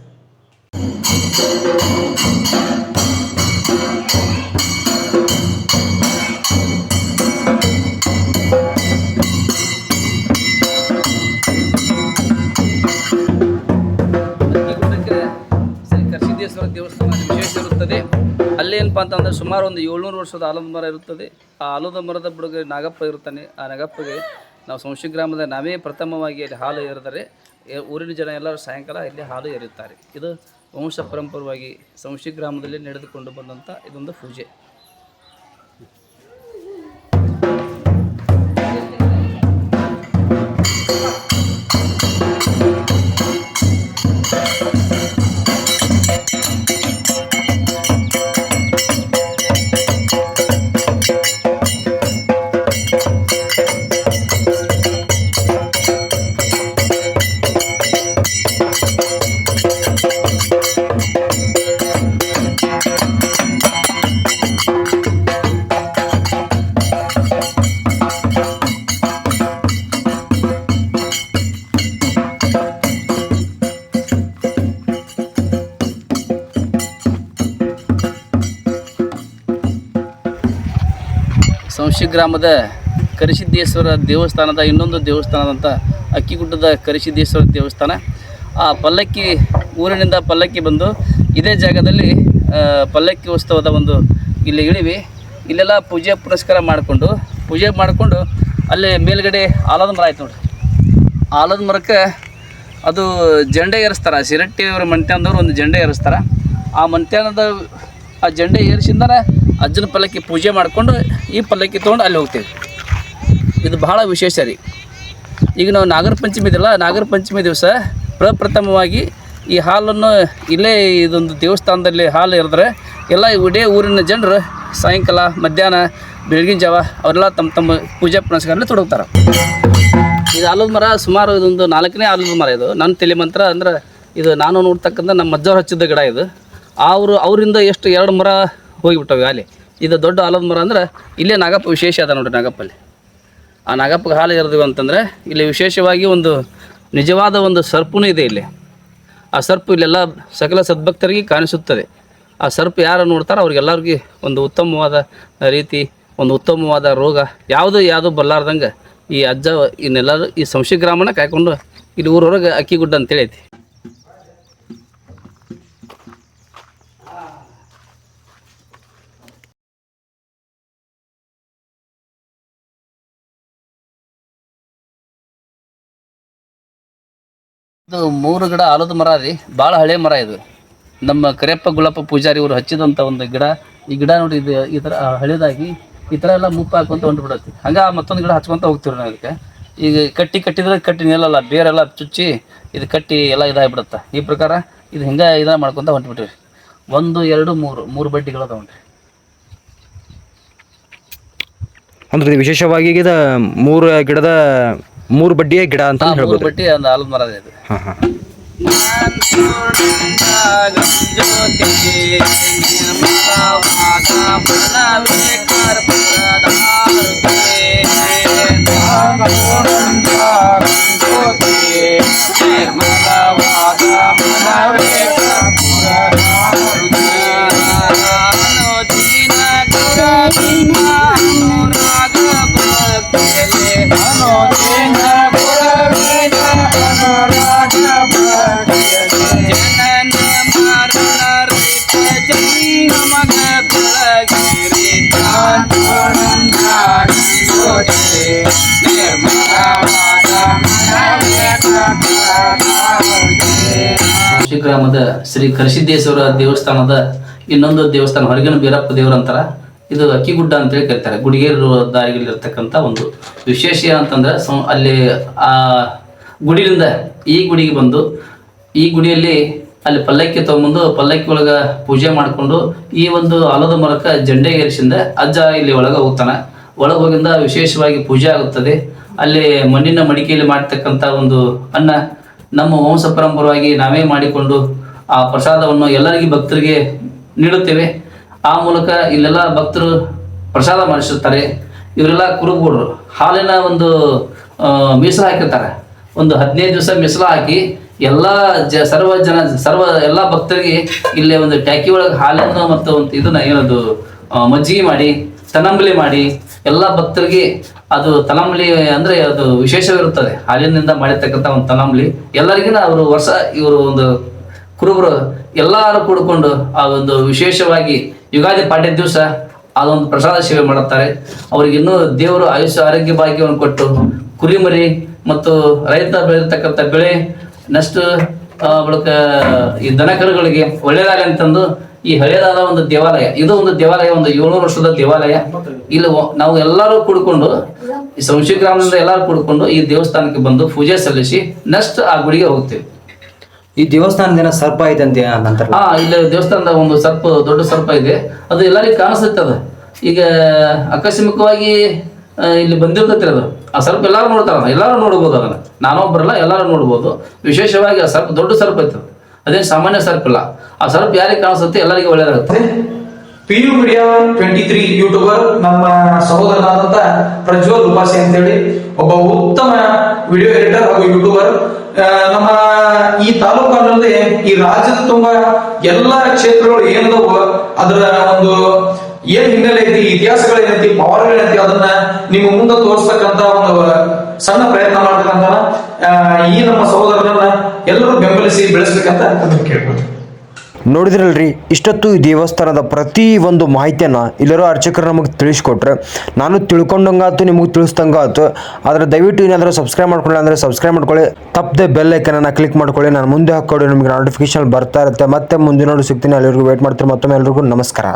ಶ್ರೀ ಕರಿಸಿದ್ದೇಶ್ವರ ದೇವಸ್ಥಾನ ವಿಶೇಷ ಇರುತ್ತದೆ. ಅಲ್ಲೇನಪ್ಪ ಅಂತಂದ್ರೆ ಸುಮಾರು ಒಂದು 700 ವರ್ಷದ ಆಲದ ಮರ ಇರುತ್ತದೆ. ಆ ಆಲದ ಮರದ ಬುಡಗೆ ನಾಗಪ್ಪ ಇರುತ್ತಾನೆ. ಆ ನಾಗಪ್ಪಗೆ ನಾವು ಸಂಶಿ ಗ್ರಾಮದ ನಾವೇ ಪ್ರಥಮವಾಗಿ ಅಲ್ಲಿ ಹಾಲು ಎರೆದರೆ ಊರಿನ ಜನ ಎಲ್ಲರೂ ಸಾಯಂಕಾಲ ಇಲ್ಲಿ ಹಾಲು ಎರೆಯುತ್ತಾರೆ. ಇದು ವಂಶ ಪರಂಪರವಾಗಿ ಸಂಶಿ ಗ್ರಾಮದಲ್ಲಿ ನಡೆದುಕೊಂಡು ಬಂದಂಥ ಇದೊಂದು ಪೂಜೆ. ಸಂಶಿ ಗ್ರಾಮದ ಕರಿಸಿದ್ದೇಶ್ವರ ದೇವಸ್ಥಾನದ ಇನ್ನೊಂದು ದೇವಸ್ಥಾನದಂಥ ಅಕ್ಕಿಗುಡ್ಡದ ಕರಿಸಿದ್ದೇಶ್ವರ ದೇವಸ್ಥಾನ. ಆ ಪಲ್ಲಕ್ಕಿ ಊರಿನಿಂದ ಪಲ್ಲಕ್ಕಿ ಬಂದು ಇದೇ ಜಾಗದಲ್ಲಿ ಪಲ್ಲಕ್ಕಿ ಉತ್ಸವದ ಒಂದು ಇಲ್ಲಿ ಇಳಿವಿ. ಇಲ್ಲೆಲ್ಲ ಪೂಜೆ ಪುರಸ್ಕಾರ ಮಾಡಿಕೊಂಡು ಅಲ್ಲಿ ಮೇಲ್ಗಡೆ ಆಲದ ಮರ ಆಯ್ತು ನೋಡ್ರಿ. ಆಲದ ಮರಕ್ಕೆ ಅದು ಜೆಂಡೆ ಏರಿಸ್ತಾರೆ. ಶಿರಟ್ಟಿಯವ್ರ ಮಂಟ್ಯಾನದವ್ರು ಒಂದು ಜೆಂಡೆ ಏರಿಸ್ತಾರೆ. ಆ ಮಂಟ್ಯಾನದ ಆ ಜೆಂಡೆ ಏರಿಸಿಂದನೇ ಅಜ್ಜನ ಪಲ್ಲಕ್ಕಿ ಪೂಜೆ ಮಾಡಿಕೊಂಡು ಈ ಪಲ್ಲಕ್ಕಿ ತೊಗೊಂಡು ಅಲ್ಲಿ ಹೋಗ್ತೀವಿ. ಇದು ಬಹಳ ವಿಶೇಷ ರೀ. ಈಗ ನಾವು ನಾಗರ ಪಂಚಮಿ ಇದೆಯಲ್ಲ, ನಾಗರ ಪಂಚಮಿ ದಿವಸ ಪ್ರಪ್ರಥಮವಾಗಿ ಈ ಹಾಲನ್ನು ಇಲ್ಲೇ ಇದೊಂದು ದೇವಸ್ಥಾನದಲ್ಲಿ ಹಾಲು ಎರೆದ್ರೆ ಎಲ್ಲ ಇಡೀ ಊರಿನ ಜನರು ಸಾಯಂಕಾಲ ಮಧ್ಯಾಹ್ನ ಬೆಳಗಿನ ಜಾವ ಅವರೆಲ್ಲ ತಮ್ಮ ತಮ್ಮ ಪೂಜಾ ಪುನಸ್ಕಾರದಲ್ಲಿ ತೊಡಗ್ತಾರೆ. ಇದು ಆಲದ ಮರ ಸುಮಾರು ಇದೊಂದು 4ನೇ ಆಲದ ಮರ. ಇದು ನನ್ನ ತಲೆ ಮಂತ್ರ ಅಂದ್ರೆ ಇದು ನಾನು ನೋಡ್ತಕ್ಕಂಥ ನಮ್ಮ ಅಜ್ಜವ್ರು ಹಚ್ಚಿದ್ದ ಗಿಡ ಇದು. ಅವರಿಂದ ಎಷ್ಟು 2 ಮರ ಹೋಗಿಬಿಟ್ಟವೆ ಅಲ್ಲಿ. ಇದು ದೊಡ್ಡ ಆಲದ ಮರ ಅಂದ್ರೆ ಇಲ್ಲೇ ನಾಗಪ್ಪ ವಿಶೇಷ ಅದ ನೋಡ್ರಿ. ನಾಗಪ್ಪಲ್ಲಿ ಆ ನಾಗಪ್ಪಗೆ ಹಾಲು ಎರೆದಿವಿ ಅಂತಂದರೆ ಇಲ್ಲಿ ವಿಶೇಷವಾಗಿ ಒಂದು ನಿಜವಾದ ಒಂದು ಸರ್ಪನೂ ಇದೆ ಇಲ್ಲಿ. ಆ ಸರ್ಪು ಇಲ್ಲೆಲ್ಲ ಸಕಲ ಸದ್ಭಕ್ತರಿಗೆ ಕಾಣಿಸುತ್ತದೆ. ಆ ಸರ್ಪು ಯಾರು ನೋಡ್ತಾರೋ ಅವ್ರಿಗೆಲ್ಲರಿಗೂ ಒಂದು ಉತ್ತಮವಾದ ರೀತಿ, ಒಂದು ಉತ್ತಮವಾದ ರೋಗ ಯಾವುದು ಬಲ್ಲಾರ್ದಂಗೆ ಈ ಅಜ್ಜ ಇನ್ನೆಲ್ಲರೂ ಈ ಸಂಶಿ ಗ್ರಾಮನ ಕಾಯ್ಕೊಂಡು ಇಲ್ಲಿ ಊರೊಳಗೆ ಅಕ್ಕಿಗುಡ್ಡ ಅಂತೇಳಿ ಐತಿ. ಇದು 3 ಗಿಡ ಆಲದ ಮರ ರೀ. ಭಾಳ ಹಳೆ ಮರ ಇದು. ನಮ್ಮ ಕರಿಯಪ್ಪ ಗುಳಪ್ಪ ಪೂಜಾರಿ ಇವರು ಹಚ್ಚಿದಂಥ ಒಂದು ಗಿಡ. ಈ ಗಿಡ ನೋಡಿ ಇದು ಈ ಥರ ಹಳೇದಾಗಿ ಈ ಥರ ಎಲ್ಲ ಮುಪ್ಪ ಹಾಕೊಂತ ಹೊಂಟ್ಬಿಡತ್ತಿ. ಹಂಗೆ ಮತ್ತೊಂದು ಗಿಡ ಹಚ್ಕೊತ ಹೋಗ್ತೀವಿ ನಾವು. ಇದಕ್ಕೆ ಈಗ ಕಟ್ಟಿದ್ರೆ ನಿಲ್ಲಲ್ಲ, ಬೇರೆಲ್ಲ ಚುಚ್ಚಿ ಇದು ಕಟ್ಟಿ ಎಲ್ಲ ಇದಾಗಿಬಿಡುತ್ತೆ. ಈ ಪ್ರಕಾರ ಇದು ಹಿಂಗೆ ಮಾಡ್ಕೊತ ಹೊಂಟ್ಬಿಟ್ರಿ. 1 2 3 ಬಡ್ಡಿಗಳು ಅದಾವನ್ರಿ. ಅಂದ್ರೆ ವಿಶೇಷವಾಗಿ ಇದು 3 ಗಿಡದ 3 ಬಡ್ಡಿಯ ಗಿಡ ಅಂತ ಹೇಳ್ಬೋದು. 3 ಬಡ್ಡಿ ಒಂದು ಆಲದ ಮರ ಇದೆ. ಸಂಶಿ ಗ್ರಾಮದ ಶ್ರೀ ಕರಿಸಿದ್ದೇಶ್ವರ ದೇವಸ್ಥಾನದ ಇನ್ನೊಂದು ದೇವಸ್ಥಾನ ಹೊರಗಿನ ಬೀರಪ್ಪ ದೇವರ ಅಂತಾರ. ಇದು ಅಕ್ಕಿಗುಡ್ಡ ಅಂತೇಳಿ ಕರೀತಾರೆ. ಗುಡಿಗೇರು ದಾರಿಗಳಿರ್ತಕ್ಕಂಥ ಒಂದು ವಿಶೇಷ ಅಂತಂದ್ರೆ ಅಲ್ಲಿ ಆ ಗುಡಿಯಿಂದ ಈ ಗುಡಿಗೆ ಬಂದು ಈ ಗುಡಿಯಲ್ಲಿ ಅಲ್ಲಿ ಪಲ್ಲಕ್ಕಿ ತಗೊಂಬಂದು ಪಲ್ಲಕ್ಕಿ ಒಳಗ ಪೂಜೆ ಮಾಡಿಕೊಂಡು ಈ ಒಂದು ಆಲದ ಮರಕ್ಕೆ ಜಂಡೆ ಏರಿಸಿಂದ ಅಜ್ಜ ಇಲ್ಲಿ ಒಳಗೆ ಹೋಗ್ತಾನೆ. ಒಳಗೆ ಹೋಗಿಂದ ವಿಶೇಷವಾಗಿ ಪೂಜೆ ಆಗುತ್ತದೆ. ಅಲ್ಲಿ ಮಣ್ಣಿನ ಮಡಿಕೆಯಲ್ಲಿ ಮಾಡ್ತಕ್ಕಂಥ ಒಂದು ಅನ್ನ ನಮ್ಮ ವಂಶ ಪರಂಪರವಾಗಿ ನಾವೇ ಮಾಡಿಕೊಂಡು ಆ ಪ್ರಸಾದವನ್ನು ಎಲ್ಲರಿಗೂ ಭಕ್ತರಿಗೆ ನೀಡುತ್ತೇವೆ. ಆ ಮೂಲಕ ಇಲ್ಲೆಲ್ಲ ಭಕ್ತರು ಪ್ರಸಾದ ಮಾಡಿಸುತ್ತಾರೆ. ಇವರೆಲ್ಲ ಕುರುಬರು ಹಾಲಿನ ಒಂದು ಮೀಸಲು ಹಾಕಿರ್ತಾರೆ. ಒಂದು 15 ದಿವಸ ಮೀಸಲು ಹಾಕಿ ಎಲ್ಲ ಎಲ್ಲ ಭಕ್ತರಿಗೆ ಇಲ್ಲೇ ಒಂದು ಟ್ಯಾಕಿ ಒಳಗೆ ಹಾಲನ್ನು ಮತ್ತು ಒಂದು ಇದನ್ನ ಏನದು ಮಜ್ಜಿಗೆ ಮಾಡಿ ತನಂಬಲಿ ಮಾಡಿ ಎಲ್ಲ ಭಕ್ತರಿಗೆ ಅದು ತನಂಬಲಿ ಅಂದ್ರೆ ಅದು ವಿಶೇಷವಿರುತ್ತದೆ. ಹಾಲಿನಿಂದ ಮಾಡಿರ್ತಕ್ಕಂಥ ಒಂದು ತನಂಬಲಿ ಎಲ್ಲರಿಗಿನ ಅವರು ಇವರು ಒಂದು ಕುರುಬರು ಎಲ್ಲರೂ ಕೂಡಿಕೊಂಡು ಆ ಒಂದು ವಿಶೇಷವಾಗಿ ಯುಗಾದಿ ಪಾಡ್ಯ ದಿವಸ ಅದೊಂದು ಪ್ರಸಾದ ಸೇವೆ ಮಾಡುತ್ತಾರೆ. ಅವ್ರಿಗೆ ಇನ್ನೂ ದೇವರು ಆಯುಷ್ಯ ಆರೋಗ್ಯ ಭಾಗ್ಯವನ್ನು ಕೊಟ್ಟು ಕುರಿಮರಿ ಮತ್ತು ರೈತ ಬೆಳೆದಿರ್ತಕ್ಕಂಥ ಬೆಳೆ ನೆಕ್ಸ್ಟ್ ಬಳಿಕ ಈ ದನಕರುಗಳಿಗೆ ಒಳ್ಳೆಯದಾಗಲಿ ಅಂತಂದು ಈ ಹಳೆಯದಾದ ಒಂದು ದೇವಾಲಯ, ಇದು ಒಂದು ದೇವಾಲಯ, ಒಂದು 700 ವರ್ಷದ ದೇವಾಲಯ. ಇಲ್ಲಿ ನಾವು ಎಲ್ಲರೂ ಕೂಡಿಕೊಂಡು ಈ ಸಂಶಿ ಗ್ರಾಮದಿಂದ ಎಲ್ಲರೂ ಕೂಡಿಕೊಂಡು ಈ ದೇವಸ್ಥಾನಕ್ಕೆ ಬಂದು ಪೂಜೆ ಸಲ್ಲಿಸಿ ನೆಕ್ಸ್ಟ್ ಆ ಗುಡಿಗೆ ಹೋಗ್ತೇವೆ. ಈ ದೇವಸ್ಥಾನದ ಸರ್ಪ ಐತೆ ಅಂತ ನಂತರ ಇಲ್ಲಿ ದೇವಸ್ಥಾನದ ಒಂದು ದೊಡ್ಡ ಸರ್ಪ ಇದೆ. ಅದು ಎಲ್ಲರಿಗೂ ಕಾಣಿಸ್ತೈತೆ. ಅದು ಈಗ ಆಕಸ್ಮಿಕವಾಗಿ ಇಲ್ಲಿ ಬಂದಿರ್ತೈತಿ. ಅದು ಆ ಸರ್ಪ ಎಲ್ಲರೂ ನೋಡ್ತಾರ, ಎಲ್ಲರೂ ನೋಡ್ಬೋದು. ಅದನ್ನ ನಾನೊಬ್ಬರಲ್ಲ, ಎಲ್ಲರೂ ನೋಡ್ಬೋದು. ವಿಶೇಷವಾಗಿ ಆ ಸರ್ಪ ದೊಡ್ಡ ಸರ್ಪ ಐತೆ. ಅದೇನು ಸಾಮಾನ್ಯ ಸರ್ಪ ಇಲ್ಲ. ಆ ಸರ್ಪ ಯಾರಿಗೆ ಕಾಣಿಸುತ್ತೆ ಎಲ್ಲರಿಗೂ ಒಳ್ಳೇದಾಗುತ್ತೆ. PU Media 23 ಯೂಟ್ಯೂಬರ್ ನಮ್ಮ ಸಹೋದರನಾದಂತ ಪ್ರಜ್ವಲ್ ಉಪಾಸಿ ಅಂತೇಳಿ ಒಬ್ಬ ಉತ್ತಮ ವಿಡಿಯೋ ಎಡಿಟರ್ ಹಾಗೂ ಯೂಟ್ಯೂಬರ್. ನಮ್ಮ ಈ ತಾಲೂಕಲ್ಲಿ ಈ ರಾಜ್ಯದ ತುಂಬ ಎಲ್ಲ ಕ್ಷೇತ್ರಗಳು ಏನದವು ಅದರ ಒಂದು ಏನ್ ಹಿನ್ನೆಲೆ ಐತಿ, ಇತಿಹಾಸಗಳು ಏನೈತಿ, ಪವರ್ಗಳು ಏನೈತಿ ಅದನ್ನ ನಿಮ್ಮ ಮುಂದೆ ತೋರಿಸ್ತಕ್ಕಂತ ಒಂದು ಸಣ್ಣ ಪ್ರಯತ್ನ ಮಾಡ್ತಕ್ಕಂತ ಈ ನಮ್ಮ ಸಹೋದರರನ್ನ ಎಲ್ಲರೂ ಬೆಂಬಲಿಸಿ ಬೆಳೆಸ್ಬೇಕಂತ ಅದನ್ನ ಕೇಳ್ಬೋದು. ನೋಡಿದ್ರಲ್ರಿ, ಇಷ್ಟೊತ್ತು ಈ ದೇವಸ್ಥಾನದ ಪ್ರತಿ ಒಂದು ಮಾಹಿತಿಯನ್ನು ಇಲ್ಲಿರೋ ಅರ್ಚಕರು ನಮಗೆ ತಿಳಿಸ್ಕೊಟ್ರೆ ನಾನು ತಿಳ್ಕೊಂಡಂಗಾತು, ನಿಮಗೆ ತಿಳಿಸ್ದಂಗಾತು. ಆದರೆ ದಯವಿಟ್ಟು ಏನಾದರೂ ಸಬ್ಸ್ಕ್ರೈಬ್ ಮಾಡ್ಕೊಳ್ಳಿ ಅಂದರೆ ಸಬ್ಸ್ಕ್ರೈಬ್ ಮಾಡ್ಕೊಳ್ಳಿ. ತಪ್ಪದೆ ಬೆಲ್ ಐಕನನ್ನು ಕ್ಲಿಕ್ ಮಾಡ್ಕೊಳ್ಳಿ. ನಾನು ಮುಂದೆ ಹಾಕ್ಕೊಡಿ, ನಿಮಗೆ ನೋಟಿಫಿಕೇಶನ್ ಬರ್ತಾ ಇರುತ್ತೆ. ಮತ್ತೆ ಮುಂದಿನ ಸಿಗ್ತೀನಿ. ಅಲ್ಲಿವರೆಗೂ ವೇಟ್ ಮಾಡ್ತೀನಿ. ಮತ್ತೊಮ್ಮೆ ಎಲ್ರಿಗೂ ನಮಸ್ಕಾರ.